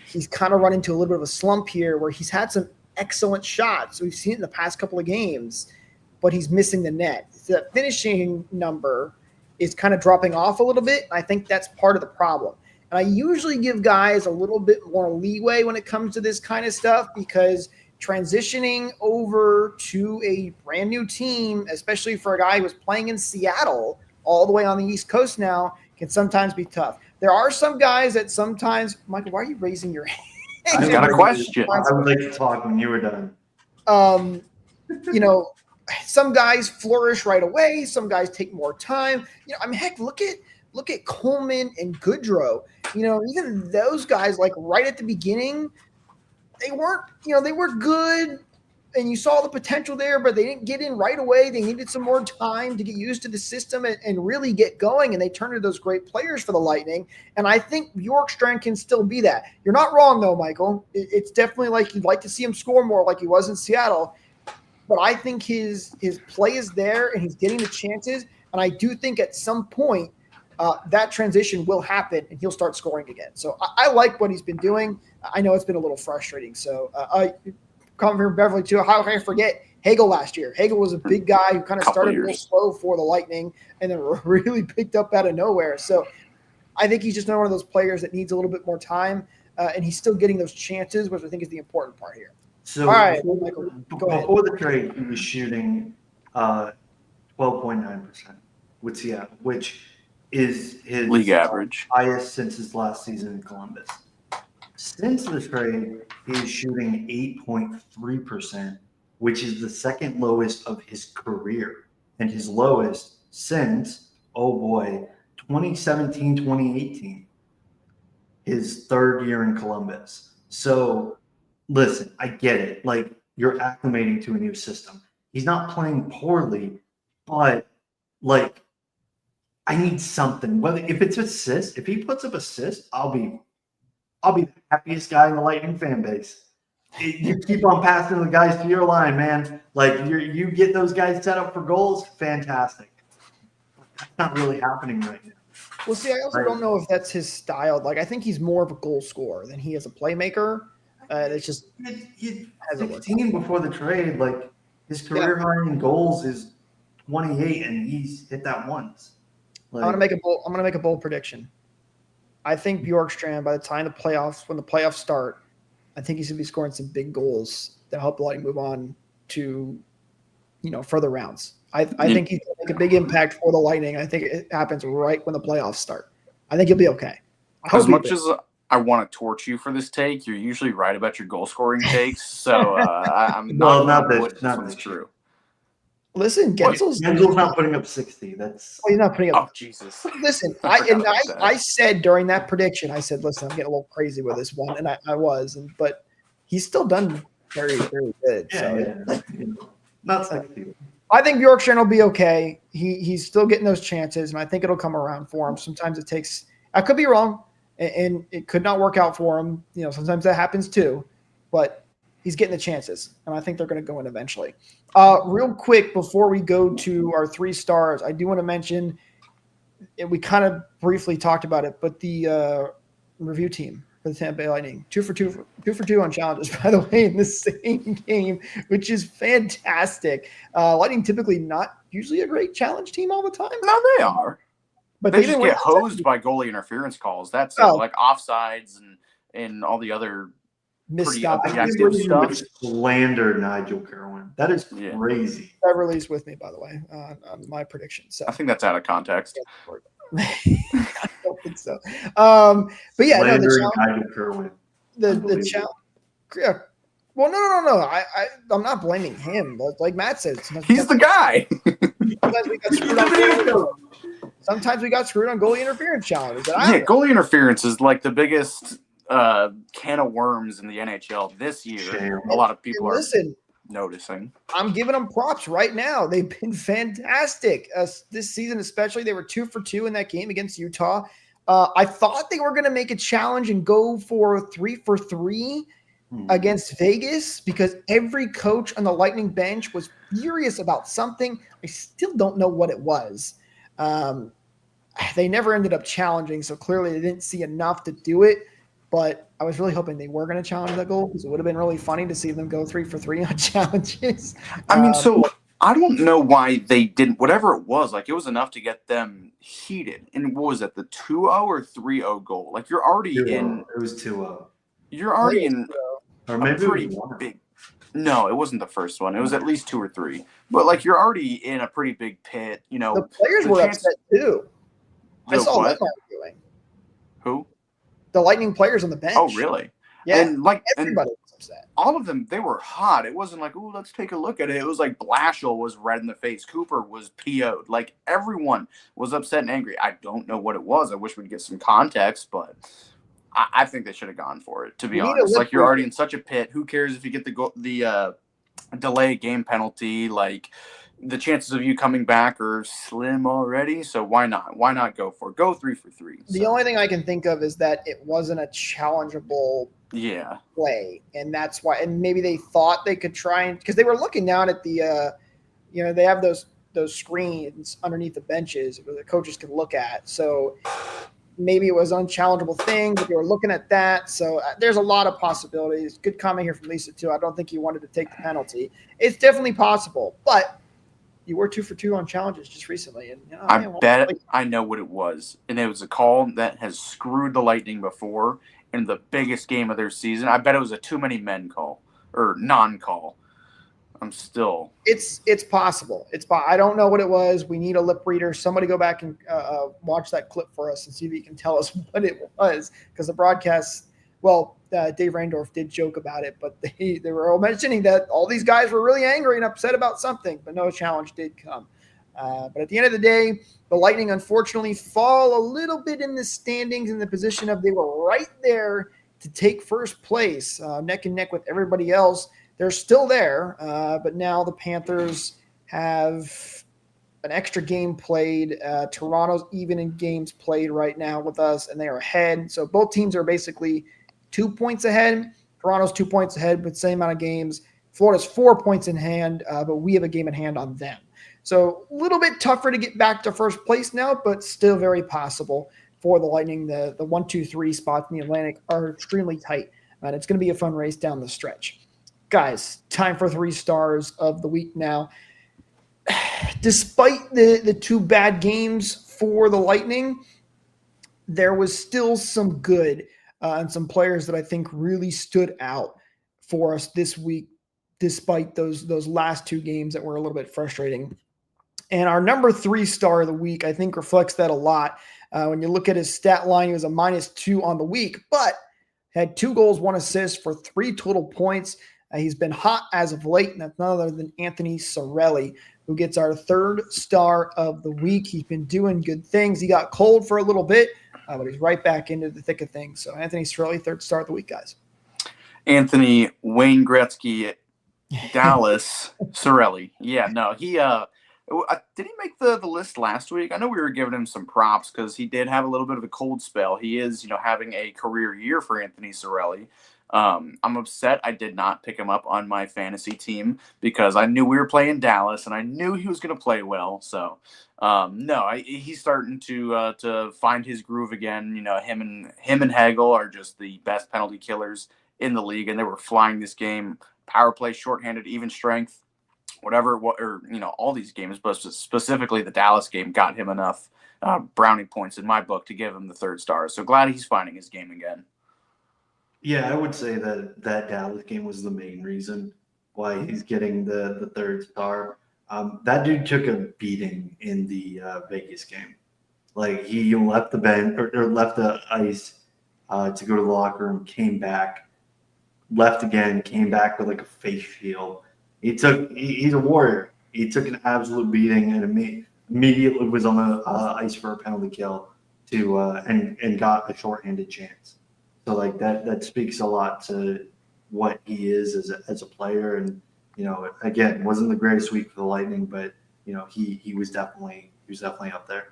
He's kind of run into a little bit of a slump here where he's had some excellent shots. We've seen it in the past couple of games, but he's missing the net. The finishing number is kind of dropping off a little bit. I think that's part of the problem. And I usually give guys a little bit more leeway when it comes to this kind of stuff because transitioning over to a brand new team, especially for a guy who was playing in Seattle all the way on the East Coast now, can sometimes be tough. There are some guys that sometimes – Michael, why are you raising your hand? I've got a question. I would like to talk when you were done. You know, some guys flourish right away. Some guys take more time. You know, I mean, heck, look at Coleman and Goodrow. You know, even those guys, like right at the beginning, they weren't good, and you saw the potential there, but they didn't get in right away. They needed some more time to get used to the system and really get going, and they turned into those great players for the Lightning. And I think Bjorkstrand can still be that. You're not wrong, though, Michael. It's definitely like you'd like to see him score more like he was in Seattle, but I think his play is there, and he's getting the chances, and I do think at some point, that transition will happen and he'll start scoring again. So I like what he's been doing. I know it's been a little frustrating. So coming from Beverly too, how can I forget Hagel last year? Hagel was a big guy who kind of started real slow for the Lightning and then really picked up out of nowhere. So I think he's just one of those players that needs a little bit more time and he's still getting those chances, which I think is the important part here. So all right, Michael, go ahead. Before the trade, he was shooting 12.9% with Seattle, which is his league average, highest since his last season in Columbus. Since the trade, he is shooting 8.3%, which is the second lowest of his career, and his lowest since 2017, 2018, his third year in Columbus. So, listen, I get it. Like, you're acclimating to a new system. He's not playing poorly, but like, I need something. Whether if it's assists, if he puts up assists, I'll be the happiest guy in the Lightning fan base. You keep on passing the guys to your line, man. Like you get those guys set up for goals, fantastic. That's not really happening right now. Well, see, I also don't know if that's his style. Like, I think he's more of a goal scorer than he is a playmaker. It's just he 16 before the trade. Like his career high in goals is 28, and he's hit that once. Like, I'm gonna make a bold prediction. I think Bjorkstrand, by the time when the playoffs start, I think he's gonna be scoring some big goals that help the Lightning move on to, further rounds. I think he's gonna make a big impact for the Lightning. I think it happens right when the playoffs start. I think he'll be okay. As much as I want to torch you for this take, you're usually right about your goal scoring takes. So I'm not this true. Listen, Gensel's not putting up 60. That's he's not putting up. Oh, Jesus. Listen, I said during that prediction, I said, listen, I'm getting a little crazy with this one, and I was, but he's still done very, very good. Not 60. I think Bjorkstrand will be okay. He's still getting those chances, and I think it'll come around for him. Sometimes it takes. I could be wrong, and it could not work out for him. Sometimes that happens too, but he's getting the chances, and I think they're going to go in eventually. Real quick, before we go to our 3 stars, I do want to mention, and we kind of briefly talked about it, but the review team for the Tampa Bay Lightning, 2 for 2 on challenges, by the way, in the same game, which is fantastic. Lightning typically not usually a great challenge team all the time. No, they are. But they just get hosed by goalie interference calls. That's like offsides and all the other Missed pretty I can't objective believe you stuff. would slander Nigel Kerwin. That is Yeah. crazy. Beverly's with me, by the way, on my prediction. So I think that's out of context. I don't think so. But yeah, no, Slandering Nigel Kerwin. the Unbelievable. challenge. Yeah. Well, no. I'm not blaming him. Like Matt said, He's the guy. sometimes we got screwed on. Sometimes we got screwed on goalie interference challenges. Yeah, goalie interference is like the biggest can of worms in the NHL this year. Shame. A lot of people are Listen, noticing. I'm giving them props right now. They've been fantastic this season, especially. They were 2 for 2 in that game against Utah. I thought they were going to make a challenge and go for 3 for 3 against Vegas because every coach on the Lightning bench was furious about something. I still don't know what it was. They never ended up challenging, so clearly they didn't see enough to do it. But I was really hoping they were going to challenge that goal because it would have been really funny to see them go 3 for 3 on challenges. I mean, so I don't know why they didn't. Whatever it was, like it was enough to get them heated. And what was it, the 2-0 or 3-0 goal? Like you're already 2-0. in. It was 2-0. You're already in Or a maybe pretty it was 1. big. No, it wasn't the first one. It was at least 2 or 3. But like you're already in a pretty big pit. You know, the players the were chance- upset too. I The saw what? them arguing. Who? The Lightning players on the bench. Oh, really? Yeah, And like, and everybody was upset. all of them, they were hot. It wasn't like, oh, let's take a look at it. It was like Blashill was red in the face. Cooper was PO'd. Like everyone was upset and angry. I don't know what it was. I wish we'd get some context, but I think they should have gone for it, to be We need a honest. lip Like you're already reader. in such a pit. Who cares if you get the delay game penalty? Like the chances of you coming back are slim already. So why not? Why not go for it? Go 3 for 3. The So, only thing I can think of is that it wasn't a challengeable yeah. play, and that's why. And maybe they thought they could try and because they were looking down at the, they have those screens underneath the benches where the coaches can look at. So maybe it was an unchallengeable thing, but they were looking at that. So there's a lot of possibilities. Good comment here from Lisa too. I don't think he wanted to take the penalty. It's definitely possible, but you were 2 for 2 on challenges just recently, and I bet I know what it was. And it was a call that has screwed the Lightning before in the biggest game of their season. I bet it was a too many men call or non-call. I'm still. It's possible. I don't know what it was. We need a lip reader. Somebody go back and watch that clip for us and see if you can tell us what it was. Because the broadcast, Dave Randorf did joke about it, but they were all mentioning that all these guys were really angry and upset about something, but no challenge did come. But at the end of the day, the Lightning unfortunately fall a little bit in the standings in the position of they were right there to take first place, neck and neck with everybody else. They're still there, but now the Panthers have an extra game played. Toronto's even in games played right now with us, and they are ahead. So both teams are basically 2 points ahead. Toronto's 2 points ahead, but same amount of games. Florida's 4 points in hand, but we have a game in hand on them. So a little bit tougher to get back to first place now, but still very possible for the Lightning. The 1, 2, 3 spots in the Atlantic are extremely tight, and it's going to be a fun race down the stretch. Guys, time for 3 stars of the week now. Despite the 2 bad games for the Lightning, there was still some good and some players that I think really stood out for us this week, despite those last 2 games that were a little bit frustrating. And our number 3 star of the week, I think, reflects that a lot. When you look at his stat line, he was a -2 on the week, but had 2 goals, 1 assist for 3 total points. He's been hot as of late, and that's none other than Anthony Cirelli, who gets our 3rd star of the week. He's been doing good things. He got cold for a little bit, but he's right back into the thick of things. So Anthony Cirelli, 3rd star of the week, guys. Anthony Wayne Gretzky, Dallas Cirelli. Yeah, no, he did he make the list last week? I know we were giving him some props because he did have a little bit of a cold spell. He is, having a career year for Anthony Cirelli. I'm upset I did not pick him up on my fantasy team because I knew we were playing Dallas and I knew he was going to play well. So, he's starting to find his groove again. Him and Hagel are just the best penalty killers in the league, and they were flying this game. Power play, shorthanded, even strength, whatever, all these games, but specifically the Dallas game got him enough brownie points in my book to give him the 3rd star. So glad he's finding his game again. Yeah, I would say that Dallas game was the main reason why he's getting the third star. That dude took a beating in the Vegas game. Like he left the bench or left the ice to go to the locker room, came back, left again, came back with like a face shield. He's a warrior. He took an absolute beating and immediately was on the ice for a penalty kill and got a shorthanded chance. So like that speaks a lot to what he is as a player. And again, wasn't the greatest week for the Lightning, but he was definitely up there.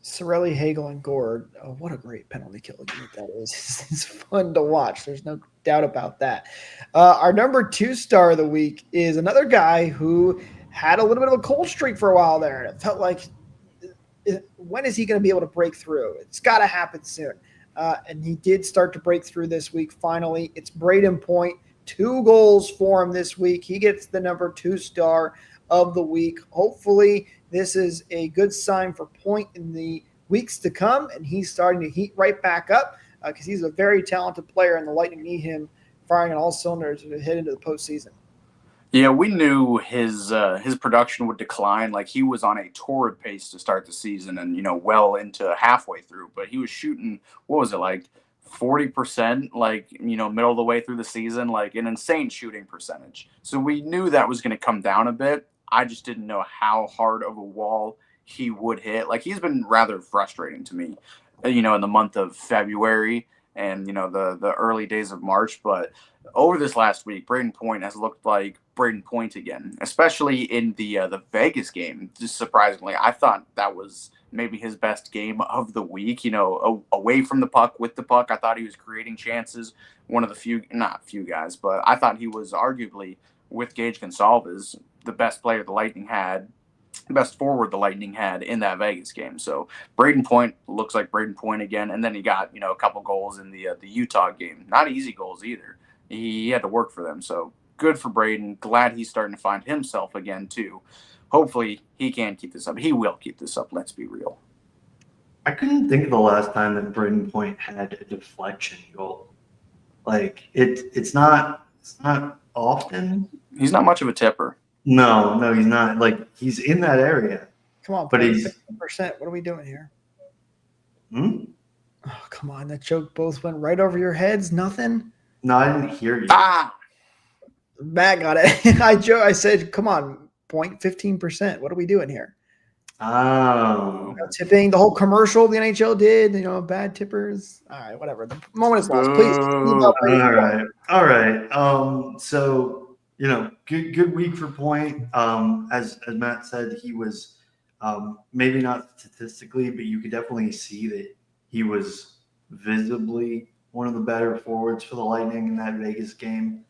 Cirelli, Hagel, and Gord. Oh, what a great penalty kill unit that is. It's fun to watch. There's no doubt about that. Our number 2 star of the week is another guy who had a little bit of a cold streak for a while there. And it felt like, when is he going to be able to break through? It's got to happen soon. And he did start to break through this week. Finally, it's Brayden Point. 2 goals for him this week. He gets the number 2 star of the week. Hopefully, this is a good sign for Point in the weeks to come, and he's starting to heat right back up because he's a very talented player, and the Lightning need him firing on all cylinders to head into the postseason. Yeah, we knew his production would decline. Like he was on a torrid pace to start the season, and well into halfway through. But he was shooting, what was it, like 40%? Like middle of the way through the season, like an insane shooting percentage. So we knew that was going to come down a bit. I just didn't know how hard of a wall he would hit. Like he's been rather frustrating to me, in the month of February and the early days of March. But over this last week, Brayden Point has looked like Brayden Point again, especially in the Vegas game. Just surprisingly, I thought that was maybe his best game of the week. Away from the puck, with the puck, I thought he was creating chances. One of the not few guys, but I thought he was arguably, with Gage Gonsalves, the best player the Lightning had, best forward the Lightning had in that Vegas game. So Brayden Point looks like Brayden Point again. And then he got, a couple goals in the Utah game. Not easy goals either. He had to work for them. So good for Brayden. Glad he's starting to find himself again too. Hopefully he can keep this up. He will keep this up. Let's be real. I couldn't think of the last time that Brayden Point had a deflection goal. Like it's not often. He's not much of a tipper. No, he's not. Like he's in that area. Come on, but he's 50%. What are we doing here? Oh, come on. That joke both went right over your heads. Nothing. No, I didn't hear you. Matt got it. I said, come on, Point 15%. What are we doing here? Oh. Tipping, the whole commercial the NHL did, bad tippers. All right, whatever. The moment is lost. Please. All right. So, good week for Point. As Matt said, he was maybe not statistically, but you could definitely see that he was visibly one of the better forwards for the Lightning in that Vegas game.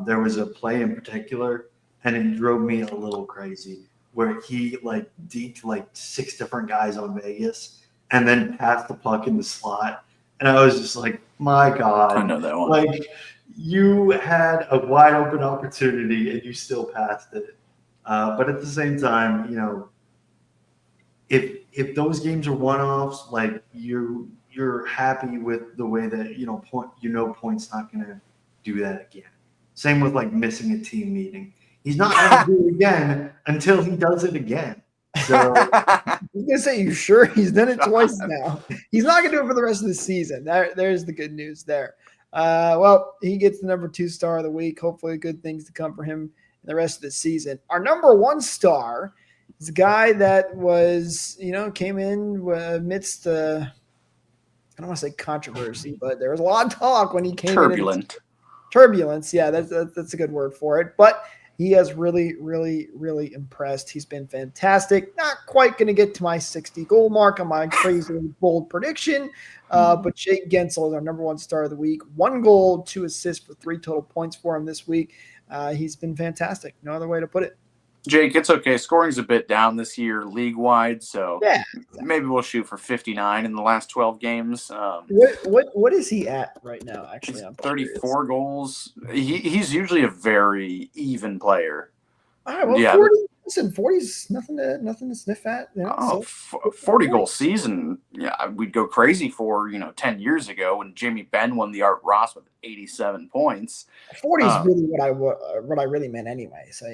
There was a play in particular, and it drove me a little crazy, where he deked 6 different guys on Vegas and then passed the puck in the slot. And I was just like, my God. I know that one. You had a wide open opportunity and you still passed it. But at the same time, if those games are one-offs, you're happy with the way that, Point's not going to do that again. Same with missing a team meeting. He's not going to do it again until he does it again. So I was going to say, you sure? He's done it twice now. He's not going to do it for the rest of the season. There's the good news there. Well, he gets the number 2 star of the week. Hopefully good things to come for him in the rest of the season. Our number 1 star is a guy that was, came in amidst I don't want to say controversy, but there was a lot of talk when he came in. Turbulence. Yeah, that's a good word for it. But he has really, really, really impressed. He's been fantastic. Not quite going to get to my 60 goal mark on my crazy bold prediction. But Jake Guentzel is our number 1 star of the week. 1 goal, 2 assists for 3 total points for him this week. He's been fantastic. No other way to put it. Jake, it's okay. Scoring's a bit down this year league-wide, so yeah, maybe we'll shoot for 59 in the last 12 games. What is he at right now, actually? 34 goals. He's usually a very even player. All right, well, yeah. Listen, 40's nothing to sniff at. You know, Oh, 40-goal season. Yeah, we'd go crazy for 10 years ago when Jimmy Benn won the Art Ross with 87 points. 40 is really what I really meant anyway. So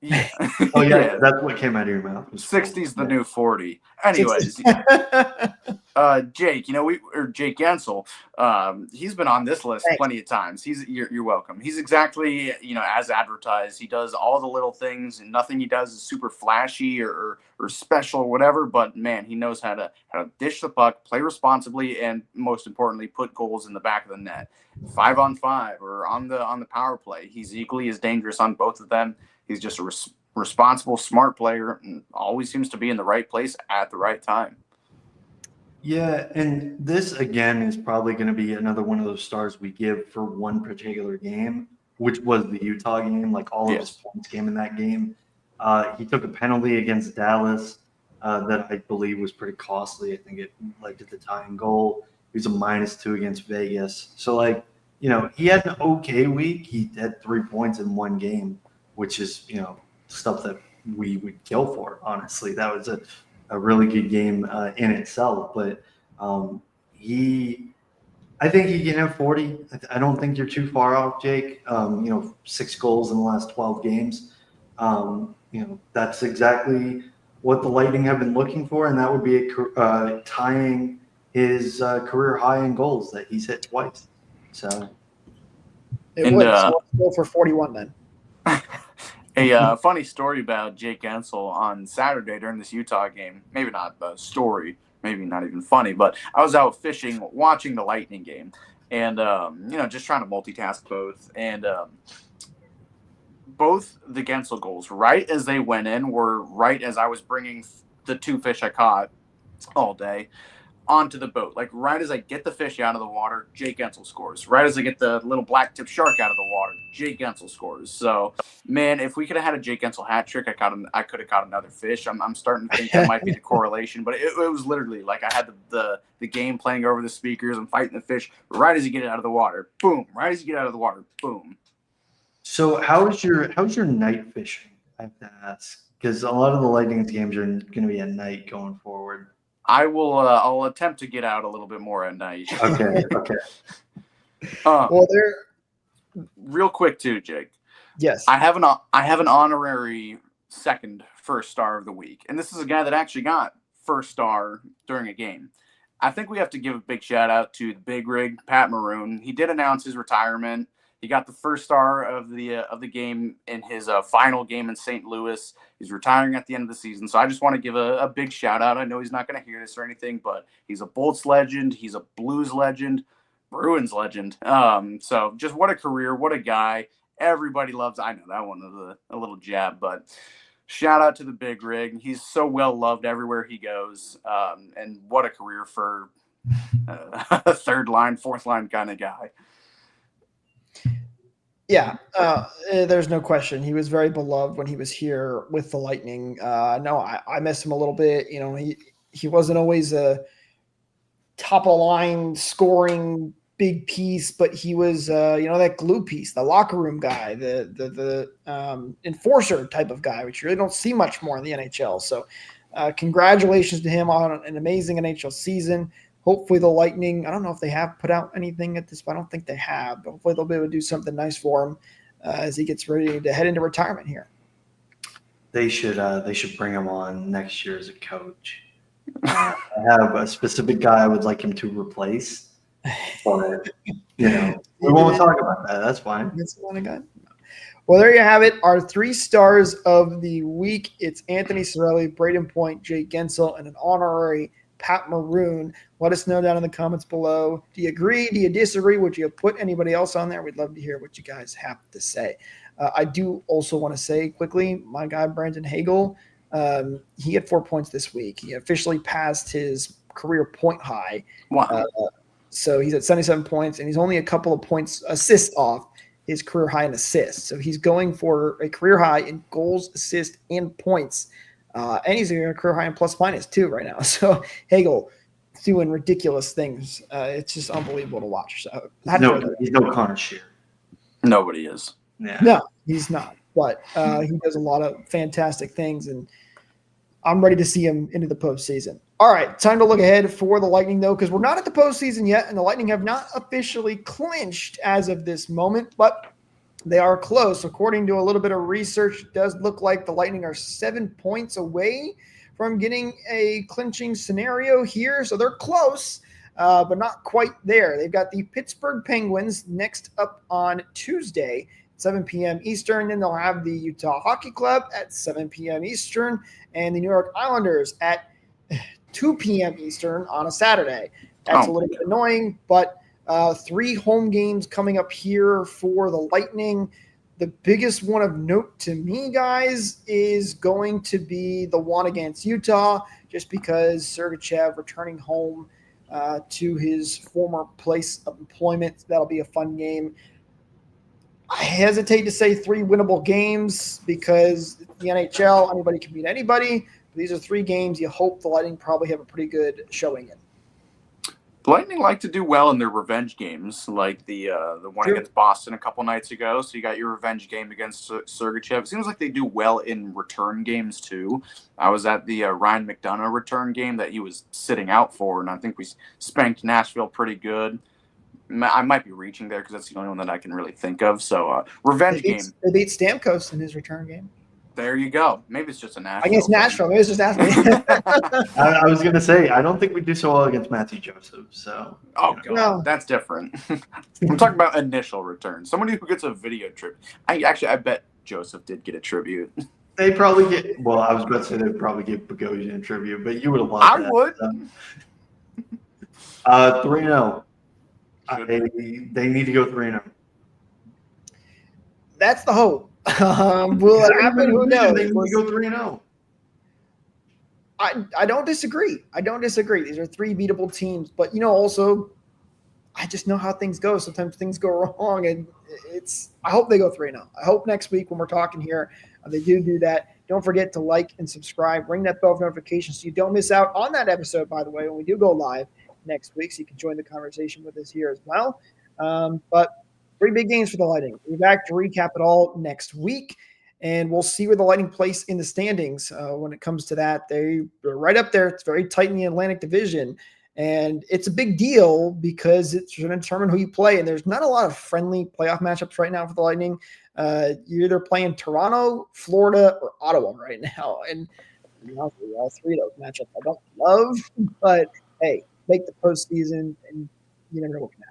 Yeah. Oh yeah, that's what came out of your mouth. 60's the new 40. Anyways, Jake, Jake Gensel, he's been on this list plenty of times. You're welcome. He's exactly, as advertised. He does all the little things, and nothing he does is super flashy or special or whatever. But man, he knows how to dish the puck, play responsibly, and most importantly, put goals in the back of the net. 5-on-5 or on the power play, he's equally as dangerous on both of them. He's just a responsible, smart player, and always seems to be in the right place at the right time. Yeah, and this again is probably going to be another one of those stars we give for one particular game, which was the Utah game. Like all of his points came in that game. He took a penalty against Dallas that I believe was pretty costly. I think it led to the tying goal. He was a -2 against Vegas. So he had an okay week. He had 3 points in one game, which is stuff that we would kill for. Honestly, that was a really good game in itself. But I think he can have 40. I don't think you're too far off, Jake. 6 goals in the last 12 games. That's exactly what the Lightning have been looking for, and that would be tying his career high in goals that he's hit twice. So it would. So let's go for 41 then. A funny story about Jake Gensel on Saturday during this Utah game. Maybe not a story, maybe not even funny, but I was out fishing, watching the Lightning game, and just trying to multitask both. And both the Gensel goals, right as they went in, were right as I was bringing the 2 fish I caught all day onto the boat. Like right as I get the fish out of the water, Jake Gensel scores. Right as I get the little black tip shark out of the water, Jake Gensel scores. So, man, if we could have had a Jake Gensel hat trick, I could have caught another fish. I'm starting to think that might be the correlation, but it was literally like I had the game playing over the speakers. I'm fighting the fish right as you get it out of the water, boom. Right as you get out of the water, boom. So how's your night fishing? I have to ask, because a lot of the Lightning games are going to be at night going forward. I'll attempt to get out a little bit more at night. Okay. Well, real quick too, Jake. Yes. I have an honorary first star of the week, and this is a guy that actually got first star during a game. I think we have to give a big shout out to the Big Rig, Pat Maroon. He did announce his retirement. He got the first star of the game in his final game in St. Louis. He's retiring at the end of the season. So I just want to give a big shout out. I know he's not going to hear this or anything, but he's a Bolts legend. He's a Blues legend, Bruins legend. So just what a career, what a guy. Everybody loves. I know that one was a little jab, but shout out to the Big Rig. He's so well loved everywhere he goes. And what a career for a third line, fourth line kind of guy. Yeah, there's no question. He was very beloved when he was here with the Lightning. I miss him a little bit. He wasn't always a top of the line scoring big piece, but he was that glue piece, the locker room guy, the enforcer type of guy, which you really don't see much more in the NHL. So congratulations to him on an amazing NHL season. Hopefully the Lightning, I don't know if they have put out anything at this point. I don't think they have, but hopefully they'll be able to do something nice for him as he gets ready to head into retirement here. They should bring him on next year as a coach. I have a specific guy I would like him to replace. But, we won't talk about that. That's fine. That's the one I got. Well, there you have it. Our 3 stars of the week. It's Anthony Cirelli, Braden Point, Jake Gensel, and an honorary Pat Maroon. Let us know down in the comments below. Do you agree? Do you disagree? Would you put anybody else on there? We'd love to hear what you guys have to say. I do also want to say quickly, my guy Brandon Hagel, he had 4 points this week. He officially passed his career point high. Wow. So he's at 77 points, and he's only a couple of points assists off his career high in assists. So he's going for a career high in goals, assists, and points. And he's a career high in plus minus too right now. So Hagel doing ridiculous things. It's just unbelievable to watch. So he's no Connor Shear. Nobody is. Yeah. No, he's not. but he does a lot of fantastic things, and I'm ready to see him into the postseason. All right, time to look ahead for the Lightning, though, because we're not at the postseason yet, and the Lightning have not officially clinched as of this moment, but they are close. According to a little bit of research, it does look like the Lightning are 7 points away from getting a clinching scenario here, so they're close, but not quite there. They've got the Pittsburgh Penguins next up on Tuesday, 7 p.m. Eastern. Then they'll have the Utah Hockey Club at 7 p.m. Eastern and the New York Islanders at 2 p.m. Eastern on a Saturday. That's a little bit annoying, but 3 home games coming up here for the Lightning. The biggest one of note to me, guys, is going to be the one against Utah, just because Sergachev returning home to his former place of employment. That'll be a fun game. I hesitate to say 3 winnable games because the NHL, anybody can beat anybody. These are 3 games you hope the Lightning probably have a pretty good showing in. The Lightning like to do well in their revenge games, like the one against Boston a couple nights ago. So you got your revenge game against Sergachev. It seems like they do well in return games too. I was at the Ryan McDonough return game that he was sitting out for, and I think we spanked Nashville pretty good. I might be reaching there because that's the only one that I can really think of. So revenge game. They beat Stamkos in his return game. There you go. Maybe it's just a Nashville. Against Nashville. Maybe it's just Nashville. I was going to say, I don't think we do so well against Matthew Joseph. So, God, that's different. I'm talking about initial return. Somebody who gets a video tribute. I bet Joseph did get a tribute. They probably get. Well, I was about to say they'd probably give Bogosian a tribute, but you would have loved that. I would. 3-0. They need to go 3-0. That's the hope. Will it happen? Who knows? They go 3-0. I don't disagree. These are 3 beatable teams, but also I just know how things go. Sometimes things go wrong, and I hope they go 3-0. I hope next week when we're talking here, they do that. Don't forget to like and subscribe. Ring that bell for notifications so you don't miss out on that episode, by the way, when we do go live next week, so you can join the conversation with us here as well. But 3 big games for the Lightning. We'll be back to recap it all next week, and we'll see where the Lightning place in the standings when it comes to that. They're right up there. It's very tight in the Atlantic Division, and it's a big deal because it's going to determine who you play, and there's not a lot of friendly playoff matchups right now for the Lightning. You're either playing Toronto, Florida, or Ottawa right now, and all 3 of those matchups I don't love, but hey, make the postseason, and you never know what can happen.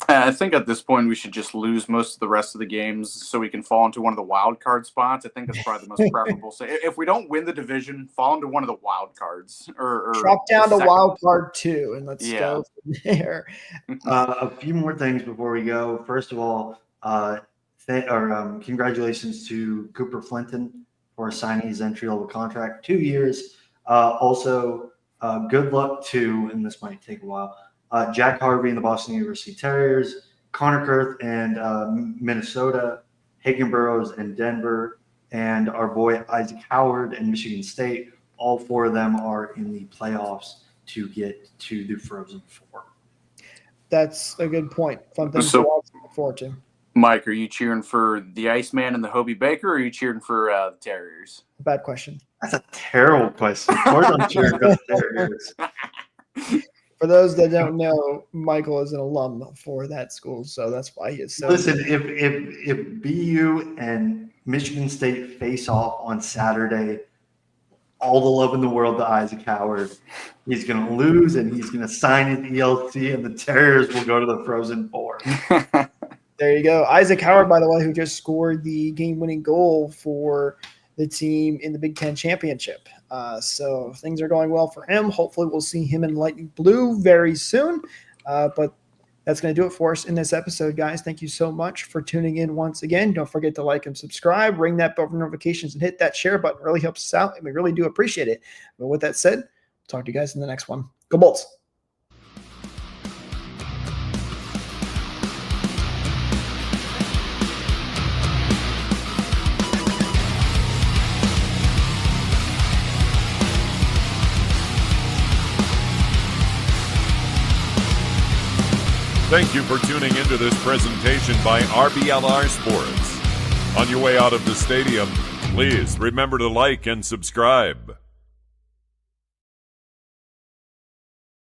I think at this point we should just lose most of the rest of the games so we can fall into one of the wild card spots. I think that's probably the most preferable. So if we don't win the division, fall into one of the wild cards or drop down to wild card 2 and let's go from there. A few more things before we go. First of all, congratulations to Cooper Flinton for signing his entry-level contract, 2 years. Also, good luck to, and this might take a while, Jack Harvey and the Boston University Terriers, Connor Kurth and Minnesota, Hagen Burroughs and Denver, and our boy Isaac Howard and Michigan State. All 4 of them are in the playoffs to get to the Frozen Four. That's a good point. Fun thing to look forward to. Mike, are you cheering for the Iceman and the Hobie Baker, or are you cheering for the Terriers? Bad question. That's a terrible question. Of course I'm cheering for the Terriers. For those that don't know, Michael is an alum for that school, so that's why he is so. Listen, if BU and Michigan State face off on Saturday, all the love in the world to Isaac Howard. He's going to lose, and he's going to sign at the ELC, and the Terriers will go to the Frozen Four. There you go. Isaac Howard, by the way, who just scored the game-winning goal for the team in the Big Ten Championship. So things are going well for him. Hopefully we'll see him in Lightning Blue very soon. But that's going to do it for us in this episode, guys. Thank you so much for tuning in once again. Don't forget to like and subscribe, ring that bell for notifications, and hit that share button. It really helps us out, and we really do appreciate it. But with that said, talk to you guys in the next one. Go Bolts! Thank you for tuning into this presentation by RBLR Sports. On your way out of the stadium, please remember to like and subscribe.